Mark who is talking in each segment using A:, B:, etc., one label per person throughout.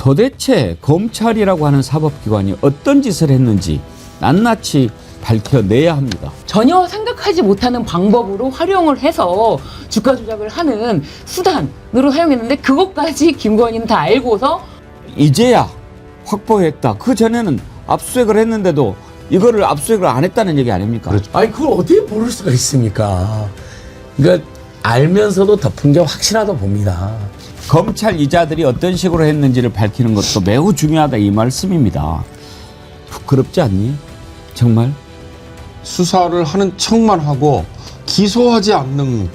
A: 도대체 검찰이라고 하는 사법기관이 어떤 짓을 했는지 낱낱이 밝혀내야 합니다.
B: 전혀 생각하지 못하는 방법으로 활용을 해서 주가 조작을 하는 수단으로 사용했는데 그것까지 김건희는 다 알고서
A: 이제야 확보했다. 그 전에는 압수수색을 했는데도 이거를 압수수색을 안 했다는 얘기 아닙니까?
C: 그렇죠. 아니 그걸 어떻게 모를 수가 있습니까? 그러니까 알면서도 덮은 게 확실하다 봅니다.
A: 검찰 이자들이 어떤 식으로 했는지를 밝히는 것도 매우 중요하다 이 말씀입니다. 부끄럽지 않니? 정말?
D: 수사를 하는 척만 하고 기소하지 않는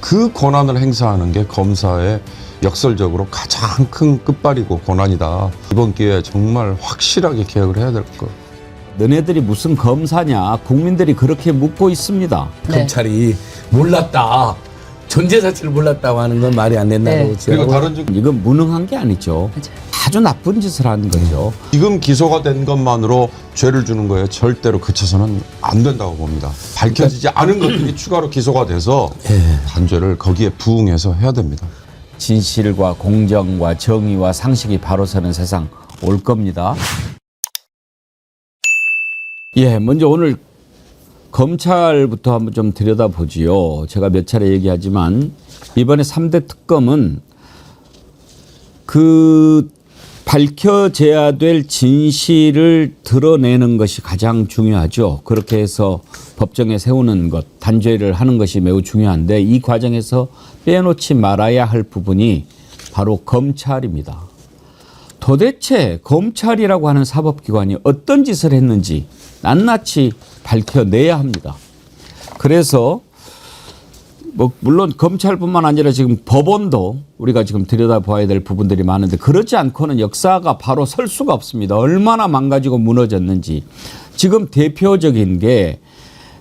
D: 그 권한을 행사하는 게 검사의 역설적으로 가장 큰 끝발이고 권한이다. 이번 기회에 정말 확실하게 개혁을 해야 될 것.
A: 너네들이 무슨 검사냐? 국민들이 그렇게 묻고 있습니다.
B: 네.
C: 검찰이 몰랐다. 존재 자체를 몰랐다고 하는 건 말이 안 된다고.
B: 네.
D: 그리고 다른 중
A: 이건 무능한 게 아니죠. 아주 나쁜 짓을 하는 거죠.
D: 지금 기소가 된 것만으로 죄를 주는 거에 절대로 그쳐서는 안 된다고 봅니다. 밝혀지지 않은 것들이 추가로 기소가 돼서 단죄를 거기에 부응해서 해야 됩니다.
A: 진실과 공정과 정의와 상식이 바로 서는 세상 올 겁니다. 예, 먼저 오늘 검찰부터 한번 좀 들여다보지요. 제가 몇 차례 얘기하지만 이번에 3대 특검은 그 밝혀져야 될 진실을 드러내는 것이 가장 중요하죠. 그렇게 해서 법정에 세우는 것, 단죄를 하는 것이 매우 중요한데 이 과정에서 빼놓지 말아야 할 부분이 바로 검찰입니다. 도대체 검찰이라고 하는 사법기관이 어떤 짓을 했는지 낱낱이 밝혀내야 합니다. 그래서 뭐 물론 검찰뿐만 아니라 지금 법원도 우리가 지금 들여다봐야 될 부분들이 많은데 그렇지 않고는 역사가 바로 설 수가 없습니다. 얼마나 망가지고 무너졌는지. 지금 대표적인 게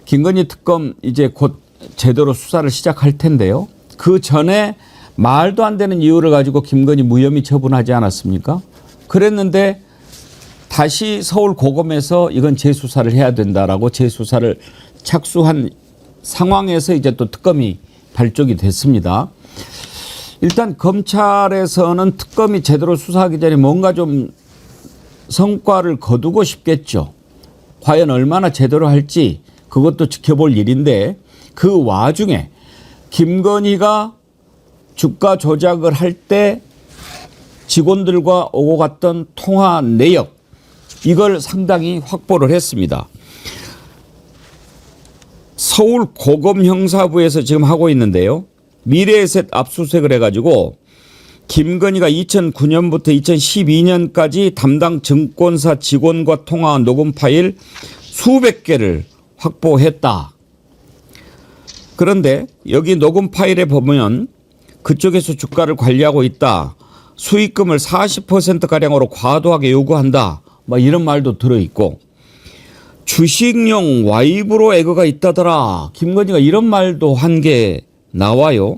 A: 김건희 특검 이제 곧 제대로 수사를 시작할 텐데요. 그 전에 말도 안 되는 이유를 가지고 김건희 무혐의 처분하지 않았습니까? 그랬는데 다시 서울 고검에서 이건 재수사를 해야 된다라고 재수사를 착수한 상황에서 이제 또 특검이 발족이 됐습니다. 일단 검찰에서는 특검이 제대로 수사하기 전에 뭔가 좀 성과를 거두고 싶겠죠. 과연 얼마나 제대로 할지 그것도 지켜볼 일인데 그 와중에 김건희가 주가 조작을 할 때 직원들과 오고 갔던 통화 내역 이걸 상당히 확보를 했습니다. 서울 고검 형사부에서 지금 하고 있는데요. 미래에셋 압수수색을 해가지고 김건희가 2009년부터 2012년까지 담당 증권사 직원과 통화한 녹음 파일 수백 개를 확보했다. 그런데 여기 녹음 파일에 보면 그쪽에서 주가를 관리하고 있다. 수익금을 40%가량으로 과도하게 요구한다. 막 이런 말도 들어있고 주식용 와이브로 에그가 있다더라. 김건희가 이런 말도 한 게 나와요.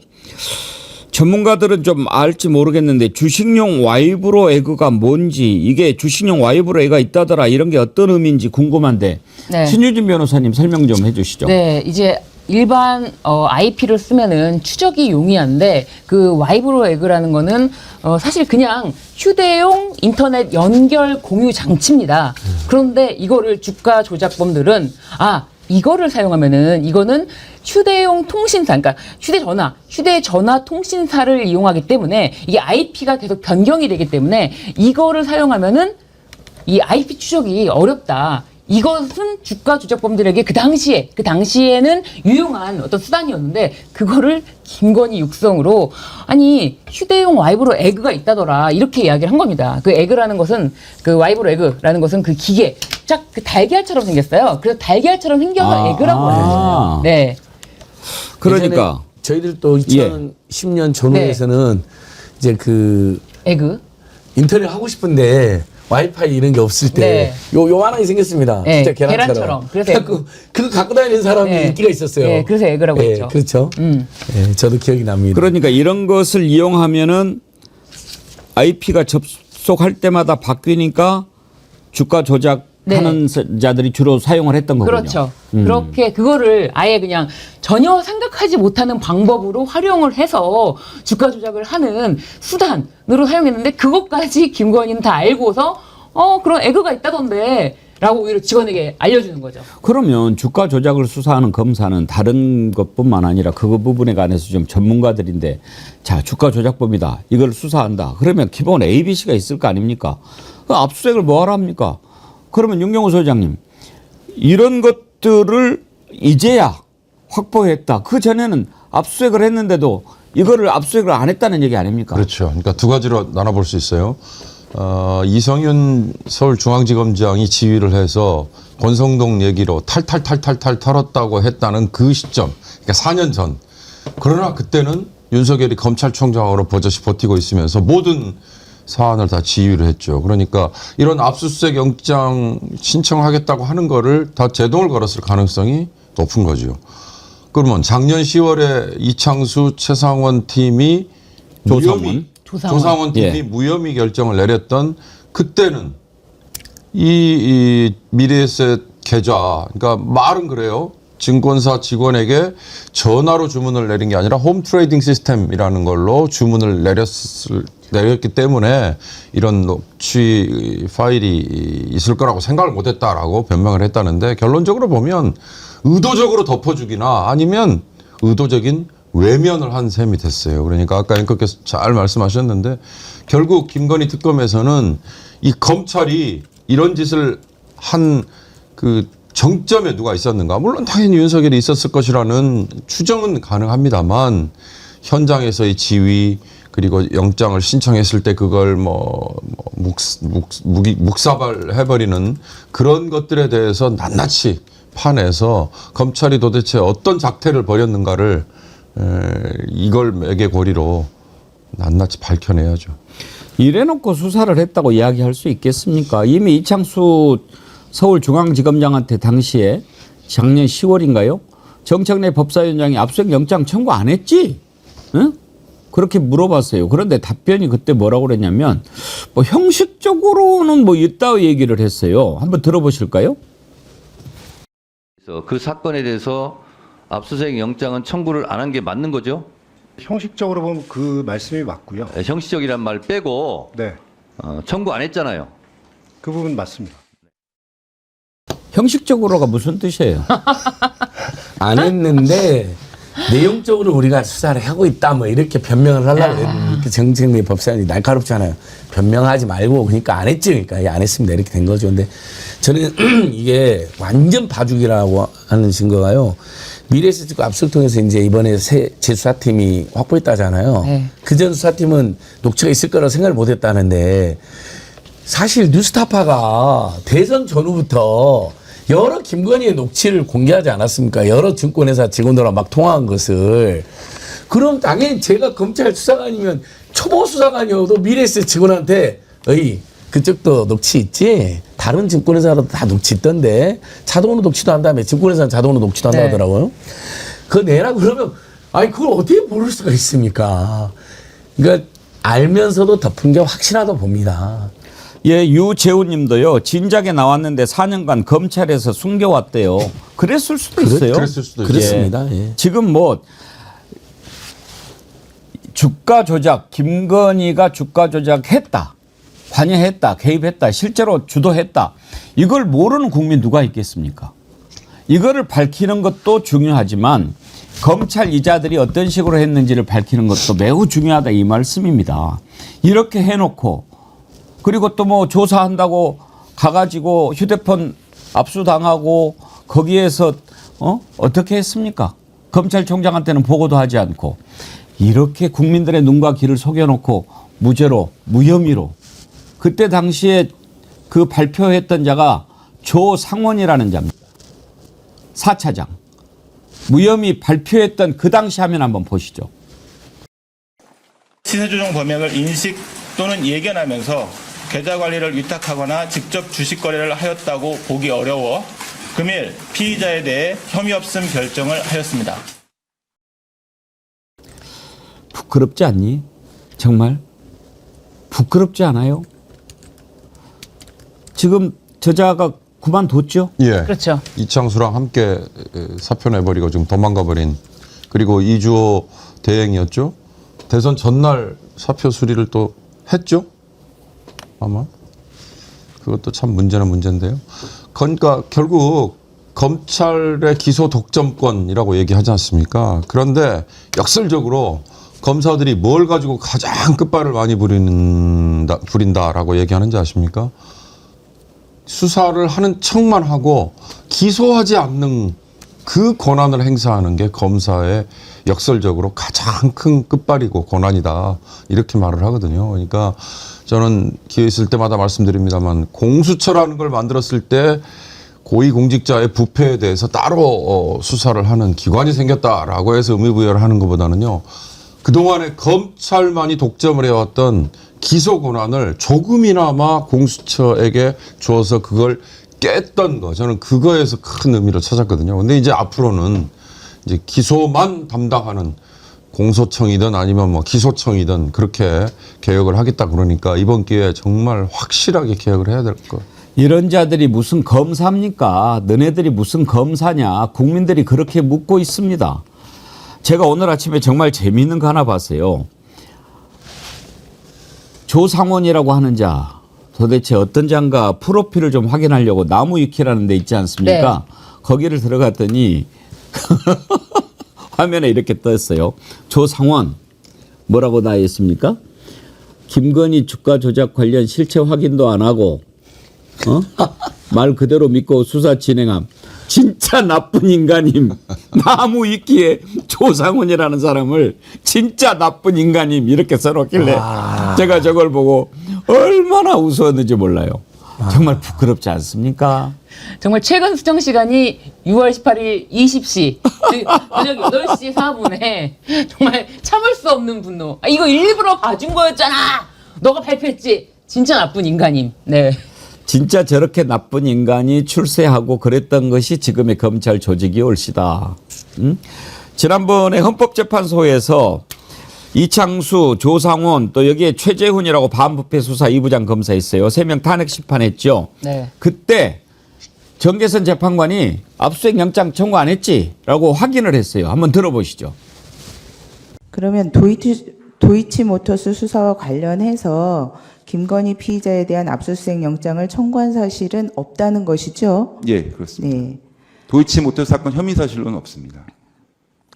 A: 전문가들은 좀 알지 모르겠는데 주식용 와이브로 에그가 뭔지 이게 주식용 와이브로 에그가 있다더라 이런 게 어떤 의미인지 궁금한데
B: 네.
A: 신유진 변호사님 설명 좀 해주시죠.
B: 네, 이제 일반 IP를 쓰면은 추적이 용이한데 그 와이브로 에그라는 거는 사실 그냥 휴대용 인터넷 연결 공유 장치입니다. 그런데 이거를 주가 조작범들은 이거를 사용하면은 이거는 휴대용 통신사, 그러니까 휴대전화 통신사를 이용하기 때문에 이게 IP가 계속 변경이 되기 때문에 이거를 사용하면은 이 IP 추적이 어렵다. 이것은 주가 조작범들에게 그 당시에는 유용한 어떤 수단이었는데 그거를 김건희 육성으로 아니 휴대용 와이브로 에그가 있다더라 이렇게 이야기를 한 겁니다. 그 에그라는 것은 그 와이브로 에그라는 것은 그 기계 쫙 그 달걀처럼 생겼어요. 그래서 달걀처럼 생겨서 에그라고 하는 네.
A: 그러니까
C: 저희들도 2010년 전후에서는 이제 그
B: 에그
C: 인터넷 하고 싶은데 와이파이 이런 게 없을 때 요만하게 생겼습니다.
B: 네,
C: 진짜 계란처럼.
B: 그래서
C: 그거 갖고 다니는 사람이 인기가 있었어요.
B: 네, 그래서 에그라고 했죠.
C: 그렇죠. 저도 기억이 납니다.
A: 그러니까 이런 것을 이용하면은 IP가 접속할 때마다 바뀌니까 주가 조작
B: 네.
A: 하는 자들이 주로 사용을 했던 거군요.
B: 그렇죠. 그렇게 그거를 아예 그냥 전혀 생각하지 못하는 방법으로 활용을 해서 주가 조작을 하는 수단으로 사용했는데 그것까지 김건희는 다 알고서 그런 애그가 있다던데 라고 오히려 직원에게 알려주는 거죠.
A: 그러면 주가 조작을 수사하는 검사는 다른 것뿐만 아니라 그 부분에 관해서 좀 전문가들인데 자 주가 조작범이다 이걸 수사한다 그러면 기본 ABC가 있을 거 아닙니까? 그 압수수색을 뭐하러 합니까? 그러면 윤경호 소장님 이런 것들을 이제야 확보했다. 그 전에는 압수수색을 했는데도 이거를 압수수색을 안 했다는 얘기 아닙니까?
D: 그렇죠. 그러니까 두 가지로 나눠볼 수 있어요. 이성윤 서울중앙지검장이 지휘를 해서 권성동 얘기로 탈탈탈탈탈 털었다고 했다는 그 시점, 그러니까 4년 전. 그러나 그때는 윤석열이 검찰총장으로 버젓이 버티고 있으면서 모든 사안을 다 지휘를 했죠. 그러니까 이런 압수수색 영장 신청하겠다고 하는 거를 다 제동을 걸었을 가능성이 높은 거죠. 그러면 작년 10월에 이창수 최상원 팀이 조상원 팀이
A: 예.
D: 무혐의 결정을 내렸던 그때는 이 미래에셋 계좌, 그러니까 말은 그래요. 증권사 직원에게 전화로 주문을 내린 게 아니라 홈 트레이딩 시스템이라는 걸로 주문을 내렸기 때문에 이런 녹취 파일이 있을 거라고 생각을 못했다라고 변명을 했다는데 결론적으로 보면 의도적으로 덮어주기나 아니면 의도적인 외면을 한 셈이 됐어요. 그러니까 아까 앵커께서 잘 말씀하셨는데 결국 김건희 특검에서는 이 검찰이 이런 짓을 한 그 정점에 누가 있었는가? 물론 당연히 윤석열이 있었을 것이라는 추정은 가능합니다만 현장에서의 지휘 그리고 영장을 신청했을 때 그걸 묵사발 해버리는 그런 것들에 대해서 낱낱이 파내서 검찰이 도대체 어떤 작태를 벌였는가를 이걸 매개고리로 낱낱이 밝혀내야죠.
A: 이래놓고 수사를 했다고 이야기할 수 있겠습니까? 이미 이창수 서울중앙지검장한테 당시에 작년 10월인가요? 정청래 법사위원장이 압수수색 영장 청구 안 했지? 응? 그렇게 물어봤어요. 그런데 답변이 그때 뭐라고 그랬냐면 뭐 형식적으로는 뭐 있다고 얘기를 했어요. 한번 들어보실까요?
E: 그 사건에 대해서 압수수색 영장은 청구를 안 한 게 맞는 거죠?
F: 형식적으로 보면 그 말씀이 맞고요.
E: 형식적이란 말 빼고
F: 네,
E: 청구 안 했잖아요.
F: 그 부분 맞습니다.
A: 형식적으로가 무슨 뜻이에요?
C: 안 했는데 내용적으로 우리가 수사를 하고 있다 뭐 이렇게 변명을 하려고 했는데 정책미 법사위원이 날카롭잖아요. 변명하지 말고 그러니까 안 했지. 그러니까 안 했습니다. 이렇게 된 거죠. 근데 저는 이게 완전 봐주기라고 하는 증거가요. 미래에셋 압수를 통해서 이제 이번에 새 재수사팀이 확보했다잖아요.
B: 네.
C: 그전 수사팀은 녹취가 있을 거라고 생각을 못 했다는데 사실 뉴스타파가 대선 전후부터 여러 김건희의 녹취를 공개하지 않았습니까? 여러 증권회사 직원들과 막 통화한 것을. 그럼 당연히 제가 검찰 수사관이면 초보 수사관이어도 미래에셋 직원한테 어이 그쪽도 녹취 있지? 다른 증권회사도 다 녹취 있던데 자동으로 녹취도 한 다음에 증권회사는 자동으로 녹취도 한다고
B: 네.
C: 하더라고요. 그거 내라 그러면 아니 그걸 어떻게 모를 수가 있습니까? 그러니까 알면서도 덮은 게 확실하다 봅니다.
A: 예, 유재훈 님도요. 진작에 나왔는데 4년간 검찰에서 숨겨왔대요. 그랬을 수도 있어요.
D: 그랬을 수도 있어요.
C: 그렇습니다. 예.
A: 지금 뭐 주가 조작, 김건희가 주가 조작했다. 관여했다. 개입했다. 실제로 주도했다. 이걸 모르는 국민 누가 있겠습니까? 이거를 밝히는 것도 중요하지만 검찰 이자들이 어떤 식으로 했는지를 밝히는 것도 매우 중요하다 이 말씀입니다. 이렇게 해놓고 그리고 또 뭐 조사한다고 가가지고 휴대폰 압수당하고 거기에서 어떻게 했습니까? 검찰총장한테는 보고도 하지 않고 이렇게 국민들의 눈과 귀를 속여놓고 무죄로 무혐의로 그때 당시에 그 발표했던 자가 조상원이라는 자입니다. 4차장. 무혐의 발표했던 그 당시 화면 한번 보시죠.
G: 시세조정 범행을 인식 또는 예견하면서 계좌 관리를 위탁하거나 직접 주식 거래를 하였다고 보기 어려워 금일 피의자에 대해 혐의 없음 결정을 하였습니다.
A: 부끄럽지 않니? 정말? 부끄럽지 않아요? 지금 저자가 그만뒀죠.
D: 예.
B: 그렇죠.
D: 이창수랑 함께 사표 내버리고 지금 도망가 버린, 그리고 이주호 대행이었죠. 대선 전날 사표 수리를 또 했죠. 아마 그것도 참 문제는 문제인데요. 그러니까 결국 검찰의 기소 독점권이라고 얘기하지 않습니까? 그런데 역설적으로 검사들이 뭘 가지고 가장 끝발을 많이 부린다라고 얘기하는지 아십니까? 수사를 하는 척만 하고 기소하지 않는 그 권한을 행사하는 게 검사의 역설적으로 가장 큰 끝발이고 권한이다, 이렇게 말을 하거든요. 그러니까 저는 기회 있을 때마다 말씀드립니다만, 공수처라는 걸 만들었을 때 고위공직자의 부패에 대해서 따로 수사를 하는 기관이 생겼다라고 해서 의미부여를 하는 것보다는요, 그동안에 검찰만이 독점을 해왔던 기소 권한을 조금이나마 공수처에게 주어서 그걸 깼던 거, 저는 그거에서 큰 의미를 찾았거든요. 근데 이제 앞으로는 이제 기소만 담당하는 공소청이든 아니면 뭐 기소청이든 그렇게 개혁을 하겠다 그러니까 이번 기회에 정말 확실하게 개혁을 해야 될 것.
A: 이런 자들이 무슨 검사입니까? 너네들이 무슨 검사냐? 국민들이 그렇게 묻고 있습니다. 제가 오늘 아침에 정말 재미있는 거 하나 봤어요. 조상원이라고 하는 자, 도대체 어떤 자인가 프로필을 좀 확인하려고 나무위키라는 데 있지 않습니까?
B: 네.
A: 거기를 들어갔더니 화면에 이렇게 떴어요. 조상원 뭐라고 나와 있습니까? 김건희 주가 조작 관련 실체 확인도 안 하고 말 그대로 믿고 수사 진행함. 진짜 나쁜 인간임. 나무위키에 조상원이라는 사람을 진짜 나쁜 인간임 이렇게 써놓길래 제가 저걸 보고 얼마나 우스웠는지 몰라요. 정말 부끄럽지 않습니까?
B: 정말 최근 수정 시간이 6월 18일 20시 저녁 8시 4분에 정말 참을 수 없는 분노. 아, 이거 일부러 봐준 거였잖아. 너가 발표했지. 진짜 나쁜 인간임. 네.
A: 진짜 저렇게 나쁜 인간이 출세하고 그랬던 것이 지금의 검찰 조직이 옳시다. 지난번에 헌법재판소에서 이창수, 조상원 또 여기에 최재훈이라고 반부패 수사 2부장 검사 있어요. 3명 탄핵 심판했죠.
B: 네.
A: 그때 정계선 재판관이 압수수색 영장 청구 안 했지라고 확인을 했어요. 한번 들어보시죠.
H: 그러면 도이치모터스 수사와 관련해서 김건희 피의자에 대한 압수수색 영장을 청구한 사실은 없다는 것이죠?
I: 예, 그렇습니다.
H: 네.
I: 도이치모터스 사건 혐의 사실로는 없습니다.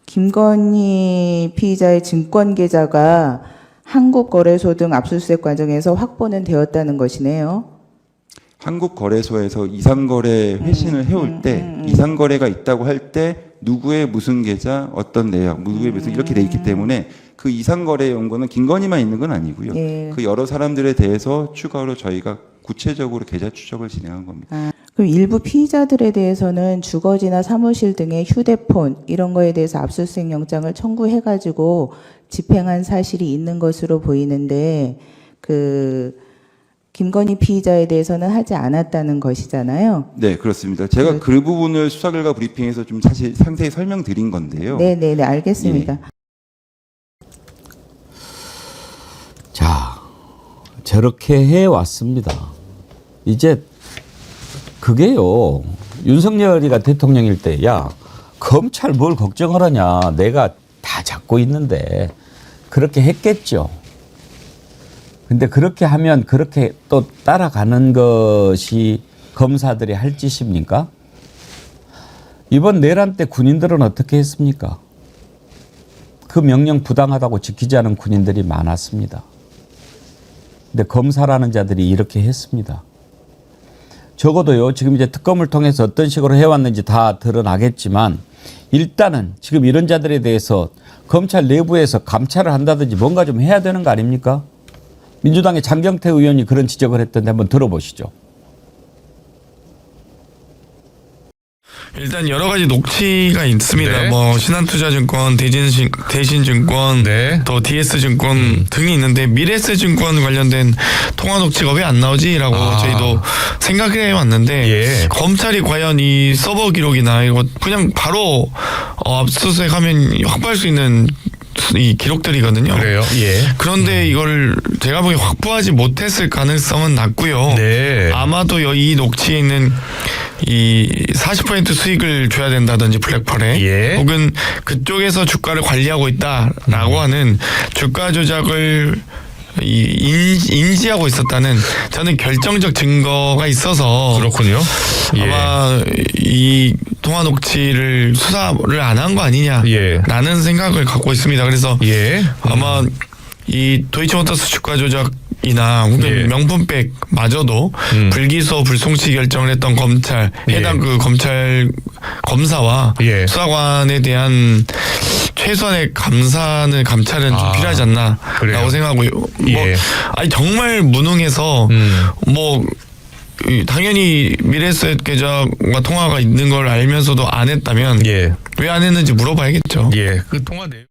H: 김건희 피의자의 증권 계좌가 한국거래소 등 압수수색 과정에서 확보는 되었다는 것이네요.
I: 한국거래소에서 이상거래 회신을 해올 때 이상거래가 있다고 할 때 누구의 무슨 계좌, 어떤 내역, 누구의 무슨 이렇게 돼 있기 때문에 그 이상거래 연고는 김건희만 있는 건 아니고요.
H: 예.
I: 그 여러 사람들에 대해서 추가로 저희가 구체적으로 계좌 추적을 진행한 겁니다.
H: 그럼 일부 피의자들에 대해서는 주거지나 사무실 등의 휴대폰 이런 거에 대해서 압수수색 영장을 청구해가지고 집행한 사실이 있는 것으로 보이는데 김건희 피의자에 대해서는 하지 않았다는 것이잖아요.
I: 네, 그렇습니다. 제가 그 부분을 수사 결과 브리핑에서 좀 사실 상세히 설명드린 건데요.
H: 네, 알겠습니다.
A: 자, 저렇게 해왔습니다. 이제 그게요. 윤석열이가 대통령일 때 야, 검찰 뭘 걱정하라냐. 내가 다 잡고 있는데 그렇게 했겠죠. 근데 그렇게 하면 그렇게 또 따라가는 것이 검사들이 할 짓입니까? 이번 내란 때 군인들은 어떻게 했습니까? 그 명령 부당하다고 지키지 않은 군인들이 많았습니다. 근데 검사라는 자들이 이렇게 했습니다. 적어도요, 지금 이제 특검을 통해서 어떤 식으로 해왔는지 다 드러나겠지만 일단은 지금 이런 자들에 대해서 검찰 내부에서 감찰을 한다든지 뭔가 좀 해야 되는 거 아닙니까? 민주당의 장경태 의원이 그런 지적을 했던데 한번 들어보시죠.
J: 일단 여러 가지 녹취가 있습니다.
K: 네.
J: 뭐 신한투자증권, 대신증권,
K: 네.
J: 또 DS증권 등이 있는데 미래에셋증권 관련된 통화 녹취가 왜 안 나오지라고 저희도 생각해 왔는데
K: 예.
J: 검찰이 과연 이 서버 기록이나 이거 그냥 바로 압수수색하면 확보할 수 있는 이 기록들이거든요.
K: 그래요? 예.
J: 그런데 이걸 제가 보기에 확보하지 못했을 가능성은 낮고요.
K: 네.
J: 아마도 이 녹취에 있는 이 40% 수익을 줘야 된다든지 블랙펄에
K: 예.
J: 혹은 그쪽에서 주가를 관리하고 있다라고 하는 주가 조작을 인지하고 있었다는 저는 결정적 증거가 있어서
K: 그렇군요. 예.
J: 아마 이 통화 녹취를 수사를 안 한 거 아니냐라는 생각을 갖고 있습니다. 그래서
K: 예.
J: 아마 이 도이치모터스 주가 조작이나 혹은
K: 예.
J: 명품백마저도 불기소 불송치 결정을 했던 검찰 해당 그 검찰 검사와
K: 예.
J: 수사관에 대한 최소한의 감사는 감찰은 좀 필요하지 않나라고
K: 그래요?
J: 생각하고요.
K: 예.
J: 아니 정말 무능해서 뭐 당연히 미래에셋 계좌와 통화가 있는 걸 알면서도 안 했다면
K: 예.
J: 왜 안 했는지 물어봐야겠죠.
K: 예. 그 통화 내용.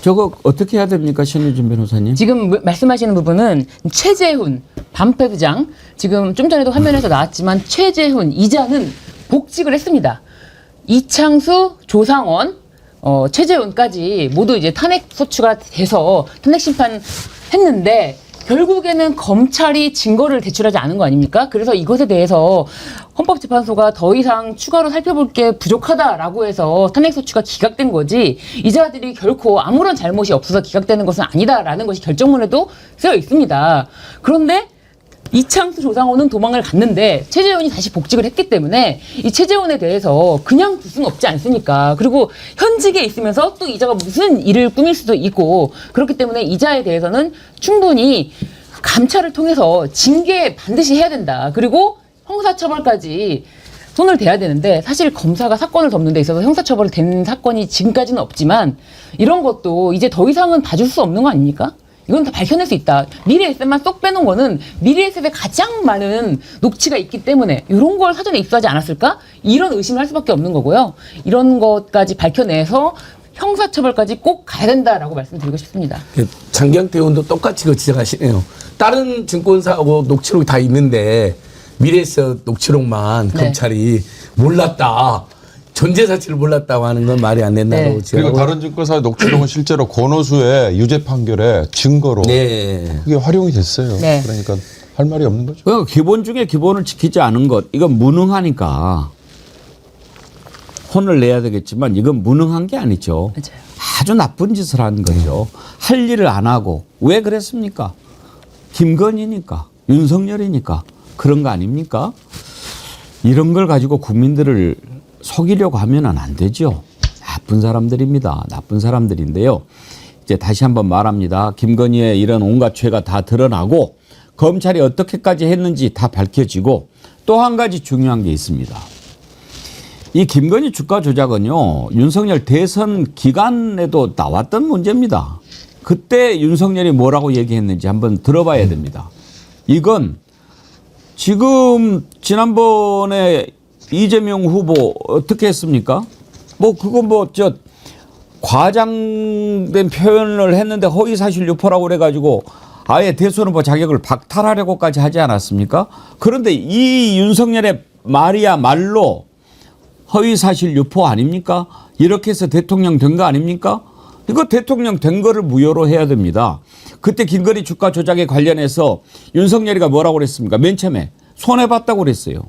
A: 저거 어떻게 해야 됩니까, 신유진 변호사님?
B: 지금 말씀하시는 부분은 최재훈 반패부장 지금 좀 전에도 화면에서 나왔지만 최재훈 이자는 복직을 했습니다. 이창수, 조상원, 최재훈까지 모두 이제 탄핵 소추가 돼서 탄핵 심판했는데 결국에는 검찰이 증거를 제출하지 않은 거 아닙니까? 그래서 이것에 대해서 헌법재판소가 더 이상 추가로 살펴볼 게 부족하다라고 해서 탄핵소추가 기각된 거지 이자들이 결코 아무런 잘못이 없어서 기각되는 것은 아니다라는 것이 결정문에도 쓰여 있습니다. 그런데 이창수 조상원은 도망을 갔는데 최재훈이 다시 복직을 했기 때문에 이 최재훈에 대해서 그냥 둘 수는 없지 않습니까? 그리고 현직에 있으면서 또 이자가 무슨 일을 꾸밀 수도 있고 그렇기 때문에 이자에 대해서는 충분히 감찰을 통해서 징계 반드시 해야 된다. 그리고 형사처벌까지 손을 대야 되는데 사실 검사가 사건을 덮는 데 있어서 형사처벌 된 사건이 지금까지는 없지만 이런 것도 이제 더 이상은 봐줄 수 없는 거 아닙니까? 이건 다 밝혀낼 수 있다. 미래에셋만 쏙 빼놓은 거는 미래에셋에 가장 많은 녹취가 있기 때문에 이런 걸 사전에 입수하지 않았을까? 이런 의심을 할 수밖에 없는 거고요. 이런 것까지 밝혀내서 형사처벌까지 꼭 가야 된다라고 말씀드리고 싶습니다.
C: 장경태 의원도 똑같이 그 지적하시네요. 다른 증권사하고 녹취록이 다 있는데 미래에셋 녹취록만 검찰이 몰랐다. 존재 자체를 몰랐다고 하는 건 말이 안 된다고.
D: 그리고 다른 증권사의 녹취록은 실제로 권오수의 유죄 판결의 증거로 그게 활용이 됐어요.
B: 네.
D: 그러니까 할 말이 없는 거죠.
A: 그러니까 기본 중에 기본을 지키지 않은 것, 이건 무능하니까 혼을 내야 되겠지만 이건 무능한 게 아니죠.
B: 맞아요.
A: 아주 나쁜 짓을 한 거죠. 할 일을 안 하고 왜 그랬습니까? 김건희니까, 윤석열이니까 그런 거 아닙니까? 이런 걸 가지고 국민들을 속이려고 하면은 안 되죠. 나쁜 사람들입니다. 나쁜 사람들인데요. 이제 다시 한번 말합니다. 김건희의 이런 온갖 죄가 다 드러나고 검찰이 어떻게까지 했는지 다 밝혀지고 또 한 가지 중요한 게 있습니다. 이 김건희 주가 조작은요, 윤석열 대선 기간에도 나왔던 문제입니다. 그때 윤석열이 뭐라고 얘기했는지 한번 들어봐야 됩니다. 이건 지금 지난번에 이재명 후보 어떻게 했습니까? 뭐 그거 뭐 저 과장된 표현을 했는데 허위사실 유포라고 그래가지고 아예 대선 후보 자격을 박탈하려고까지 하지 않았습니까? 그런데 이 윤석열의 말이야말로 허위사실 유포 아닙니까? 이렇게 해서 대통령 된 거 아닙니까? 이거 대통령 된 거를 무효로 해야 됩니다. 그때 김건희 주가 조작에 관련해서 윤석열이가 뭐라고 그랬습니까? 맨 처음에 손해봤다고 그랬어요.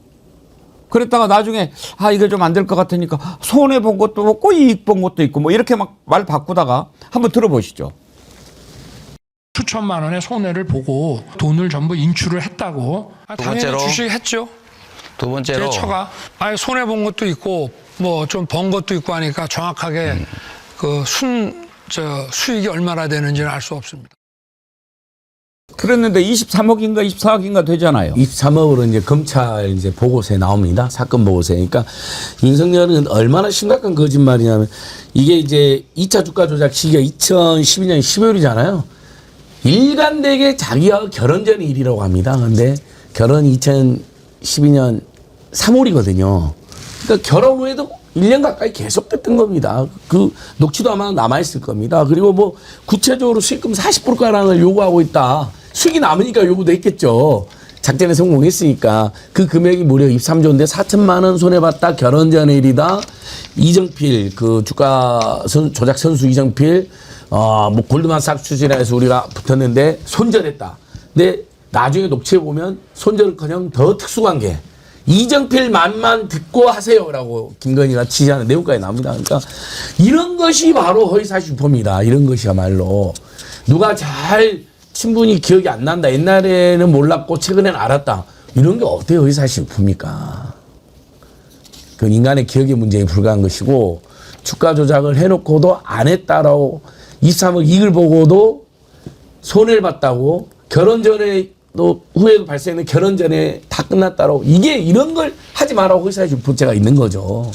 A: 그랬다가 나중에 이거 좀 안 될 것 같으니까 손해본 것도 없고 이익 본 것도 있고 뭐 이렇게 막 말 바꾸다가 한번 들어보시죠.
L: 수천만 원의 손해를 보고 돈을 전부 인출을 했다고. 당연히 주식했죠.
M: 두 번째로
L: 제 처가 손해 본 것도 있고 뭐 좀 번 것도 있고 하니까 정확하게 그 수익이 얼마나 되는지는 알 수 없습니다.
A: 그랬는데 23억인가 24억인가 되잖아요.
C: 23억으로 이제 검찰 이제 보고서에 나옵니다. 사건 보고서에. 그러니까 윤석열은 얼마나 심각한 거짓말이냐면 이게 이제 2차 주가 조작 시기가 2012년 12월이잖아요. 일관되게 자기와 결혼 전 일이라고 합니다. 근데 결혼이 2012년 3월이거든요. 그러니까 결혼 후에도 1년 가까이 계속됐던 겁니다. 그 녹취도 아마 남아있을 겁니다. 그리고 뭐 구체적으로 수익금 40%가량을 요구하고 있다. 수익이 남으니까 요구도 했겠죠. 작전에 성공했으니까 그 금액이 무려 23조인데 4천만 원 손해봤다. 결혼 전일이다. 이정필 그 주가 조작 선수 이정필 뭐 골드만삭스 추진해서 우리가 붙었는데 손절했다. 근데 나중에 녹취해 보면 손절은커녕 더 특수한 게 이정필 말만 듣고 하세요라고 김건희가 지시하는 내용까지 나옵니다. 그러니까 이런 것이 바로 허위사실 유포입니다. 이런 것이야말로 누가 잘 친분이 기억이 안 난다. 옛날에는 몰랐고 최근에는 알았다. 이런 게 어떻게 허위사실 유포입니까? 그 인간의 기억의 문제에 불과한 것이고 주가 조작을 해놓고도 안 했다라고 23억 이익을 보고도 손해를 봤다고 결혼 전에 또 후에도 발생된 결혼 전에 다 끝났다라고 이게 이런 걸 하지 마라고 허위사실 유포죄가 있는 거죠.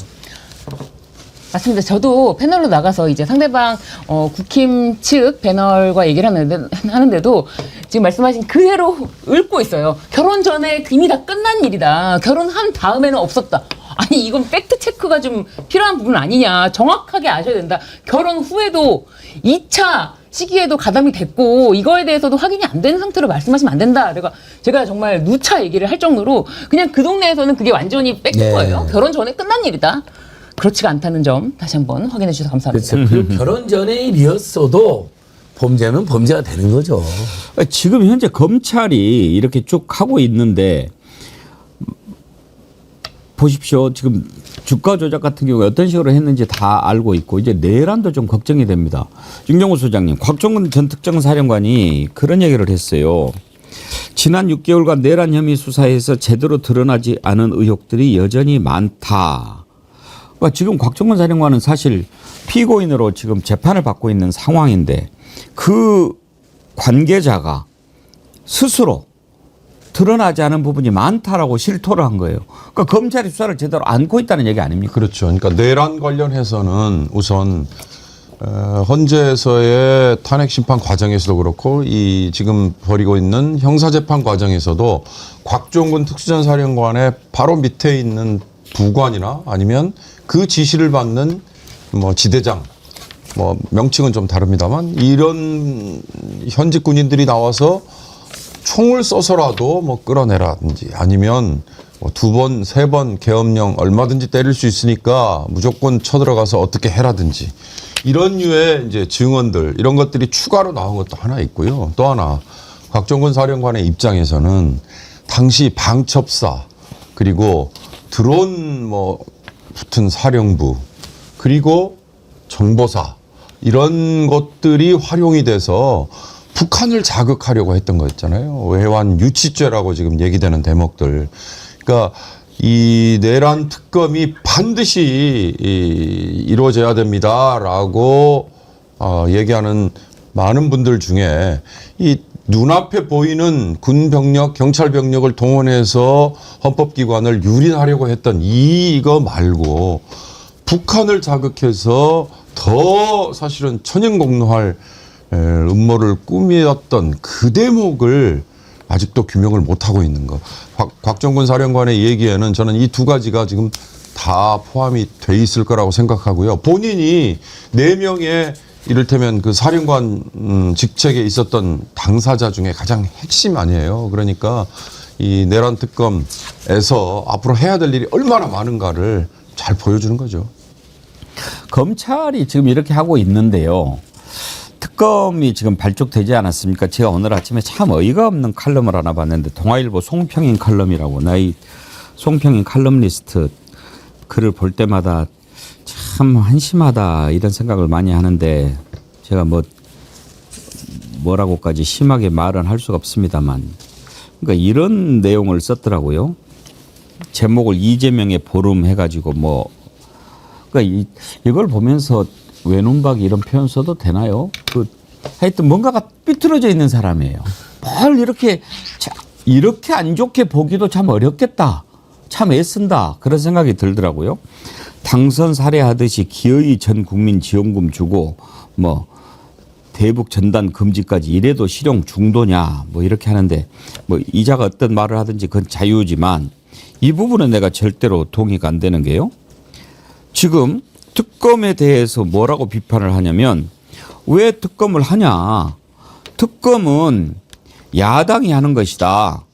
B: 맞습니다. 저도 패널로 나가서 이제 상대방 국힘 측 패널과 얘기를 하는데도 지금 말씀하신 그대로 읊고 있어요. 결혼 전에 이미 다 끝난 일이다. 결혼한 다음에는 없었다. 아니 이건 팩트 체크가 좀 필요한 부분 아니냐. 정확하게 아셔야 된다. 결혼 후에도 2차 시기에도 가담이 됐고 이거에 대해서도 확인이 안 되는 상태로 말씀하시면 안 된다. 제가 정말 누차 얘기를 할 정도로 그냥 그 동네에서는 그게 완전히 팩트예요.
C: 네.
B: 결혼 전에 끝난 일이다. 그렇지가 않다는 점 다시 한번 확인해 주셔서 감사합니다.
C: 그렇죠. 그리고 결혼 전의 일이었어도 범죄는 범죄가 되는 거죠.
A: 지금 현재 검찰이 이렇게 쭉 하고 있는데 보십시오. 지금 주가 조작 같은 경우에 어떤 식으로 했는지 다 알고 있고 이제 내란도 좀 걱정이 됩니다. 윤경호 소장님, 곽종근 전 특정사령관이 그런 얘기를 했어요. 지난 6개월간 내란 혐의 수사에서 제대로 드러나지 않은 의혹들이 여전히 많다. 그러니까 지금 곽종근 사령관은 사실 피고인으로 지금 재판을 받고 있는 상황인데 그 관계자가 스스로 드러나지 않은 부분이 많다라고 실토를 한 거예요. 그러니까 검찰이 수사를 제대로 안고 있다는 얘기 아닙니까?
D: 그렇죠. 그러니까 내란 관련해서는 우선 헌재에서의 탄핵 심판 과정에서도 그렇고 이 지금 벌이고 있는 형사재판 과정에서도 곽종근 특수전 사령관의 바로 밑에 있는 부관이나 아니면 그 지시를 받는 뭐 지대장 뭐 명칭은 좀 다릅니다만 이런 현직 군인들이 나와서 총을 쏘서라도 뭐 끌어내라든지 아니면 뭐 2번, 3번 계엄령 얼마든지 때릴 수 있으니까 무조건 쳐들어가서 어떻게 해라든지 이런 류의 이제 증언들 이런 것들이 추가로 나온 것도 하나 있고요. 또 하나 곽종근 사령관의 입장에서는 당시 방첩사 그리고 드론 뭐 붙은 사령부 그리고 정보사 이런 것들이 활용이 돼서 북한을 자극하려고 했던 거 있잖아요. 외환 유치죄라고 지금 얘기되는 대목들. 그러니까 이 내란 특검이 반드시 이루어져야 됩니다라고 얘기하는 많은 분들 중에 이 눈앞에 보이는 군 병력, 경찰 병력을 동원해서 헌법기관을 유린하려고 했던 이거 말고 북한을 자극해서 더 사실은 천연공노할 음모를 꾸몄던 그 대목을 아직도 규명을 못하고 있는 거. 곽종근 사령관의 얘기에는 저는 이 2가지가 지금 다 포함이 돼 있을 거라고 생각하고요. 본인이 4명의 이를테면 그 사령관 직책에 있었던 당사자 중에 가장 핵심 아니에요. 그러니까 이 내란 특검에서 앞으로 해야 될 일이 얼마나 많은가를 잘 보여주는 거죠.
A: 검찰이 지금 이렇게 하고 있는데요. 특검이 지금 발족되지 않았습니까? 제가 오늘 아침에 참 어이가 없는 칼럼을 하나 봤는데 동아일보 송평인 칼럼이라고 나이 송평인 칼럼니스트 글을 볼 때마다 참 한심하다 이런 생각을 많이 하는데 제가 뭐라고까지 심하게 말은 할 수가 없습니다만 그러니까 이런 내용을 썼더라고요. 제목을 이재명의 보름 해가지고 그러니까 이걸 보면서 외눈박이 이런 표현 써도 되나요? 하여튼 뭔가가 삐뚤어져 있는 사람이에요. 뭘 이렇게 안 좋게 보기도 참 어렵겠다. 참 애쓴다. 그런 생각이 들더라고요. 당선 살해하듯이 기어이 전 국민 지원금 주고 대북 전단 금지까지 이래도 실형 중도냐 이렇게 하는데 이자가 어떤 말을 하든지 그건 자유지만 이 부분은 내가 절대로 동의가 안 되는 게요. 지금 특검에 대해서 뭐라고 비판을 하냐면 왜 특검을 하냐. 특검은 야당이 하는 것이다.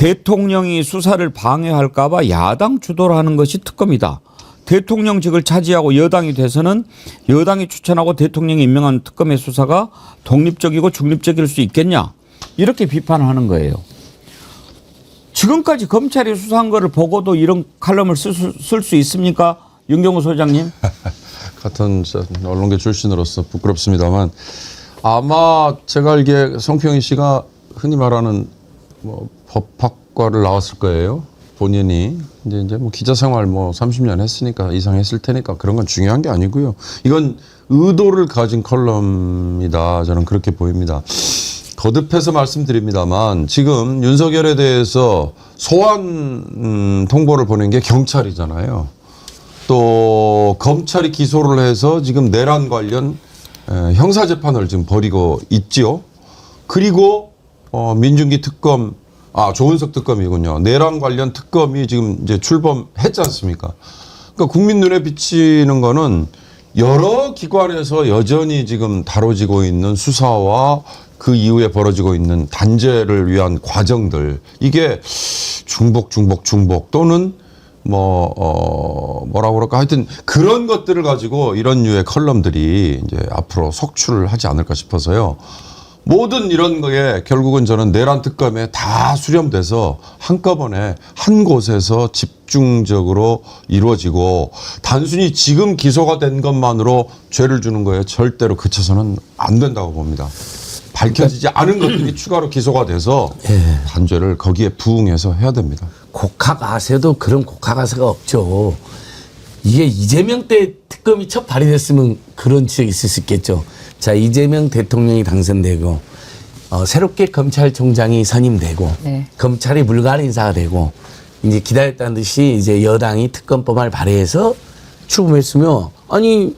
A: 대통령이 수사를 방해할까봐 야당 주도를 하는 것이 특검이다. 대통령직을 차지하고 여당이 돼서는 여당이 추천하고 대통령이 임명한 특검의 수사가 독립적이고 중립적일 수 있겠냐. 이렇게 비판하는 거예요. 지금까지 검찰이 수사한 거를 보고도 이런 칼럼을 쓸 수 있습니까? 윤경호 소장님.
D: 같은 언론계 출신으로서 부끄럽습니다만 아마 제가 알기에 송평희 씨가 흔히 말하는 뭐 법학과를 나왔을 거예요. 본인이 이제 뭐 기자 생활 뭐 30년 했으니까 이상 했을 테니까 그런 건 중요한 게 아니고요. 이건 의도를 가진 컬럼이다. 저는 그렇게 보입니다. 거듭해서 말씀드립니다만 지금 윤석열에 대해서 소환 통보를 보낸 게 경찰이잖아요. 또 검찰이 기소를 해서 지금 내란 관련 형사재판을 지금 벌이고 있지요. 그리고 민중기 특검, 조은석 특검이군요. 내란 관련 특검이 지금 이제 출범했지 않습니까? 그러니까 국민 눈에 비치는 거는 여러 기관에서 여전히 지금 다뤄지고 있는 수사와 그 이후에 벌어지고 있는 단죄를 위한 과정들, 이게 중복 또는 뭐라고 그럴까, 하여튼 그런 것들을 가지고 이런 류의 컬럼들이 이제 앞으로 속출을 하지 않을까 싶어서요. 모든 이런 거에 결국은 저는 내란 특검에 다 수렴돼서 한꺼번에 한 곳에서 집중적으로 이루어지고 단순히 지금 기소가 된 것만으로 죄를 주는 거에 절대로 그쳐서는 안 된다고 봅니다. 밝혀지지 않은 것들이 추가로 기소가 돼서 단죄를 거기에 부응해서 해야 됩니다.
C: 곡학아세도 그런 곡학아세가 없죠. 이게 이재명 때 특검이 첫 발의됐으면 그런 지적이 있을 수 있겠죠. 자, 이재명 대통령이 당선되고 새롭게 검찰총장이 선임되고
B: 네.
C: 검찰이 물갈이 인사가 되고 이제 기다렸다는 듯이 이제 여당이 특검법안을 발의해서 출범했으면 아니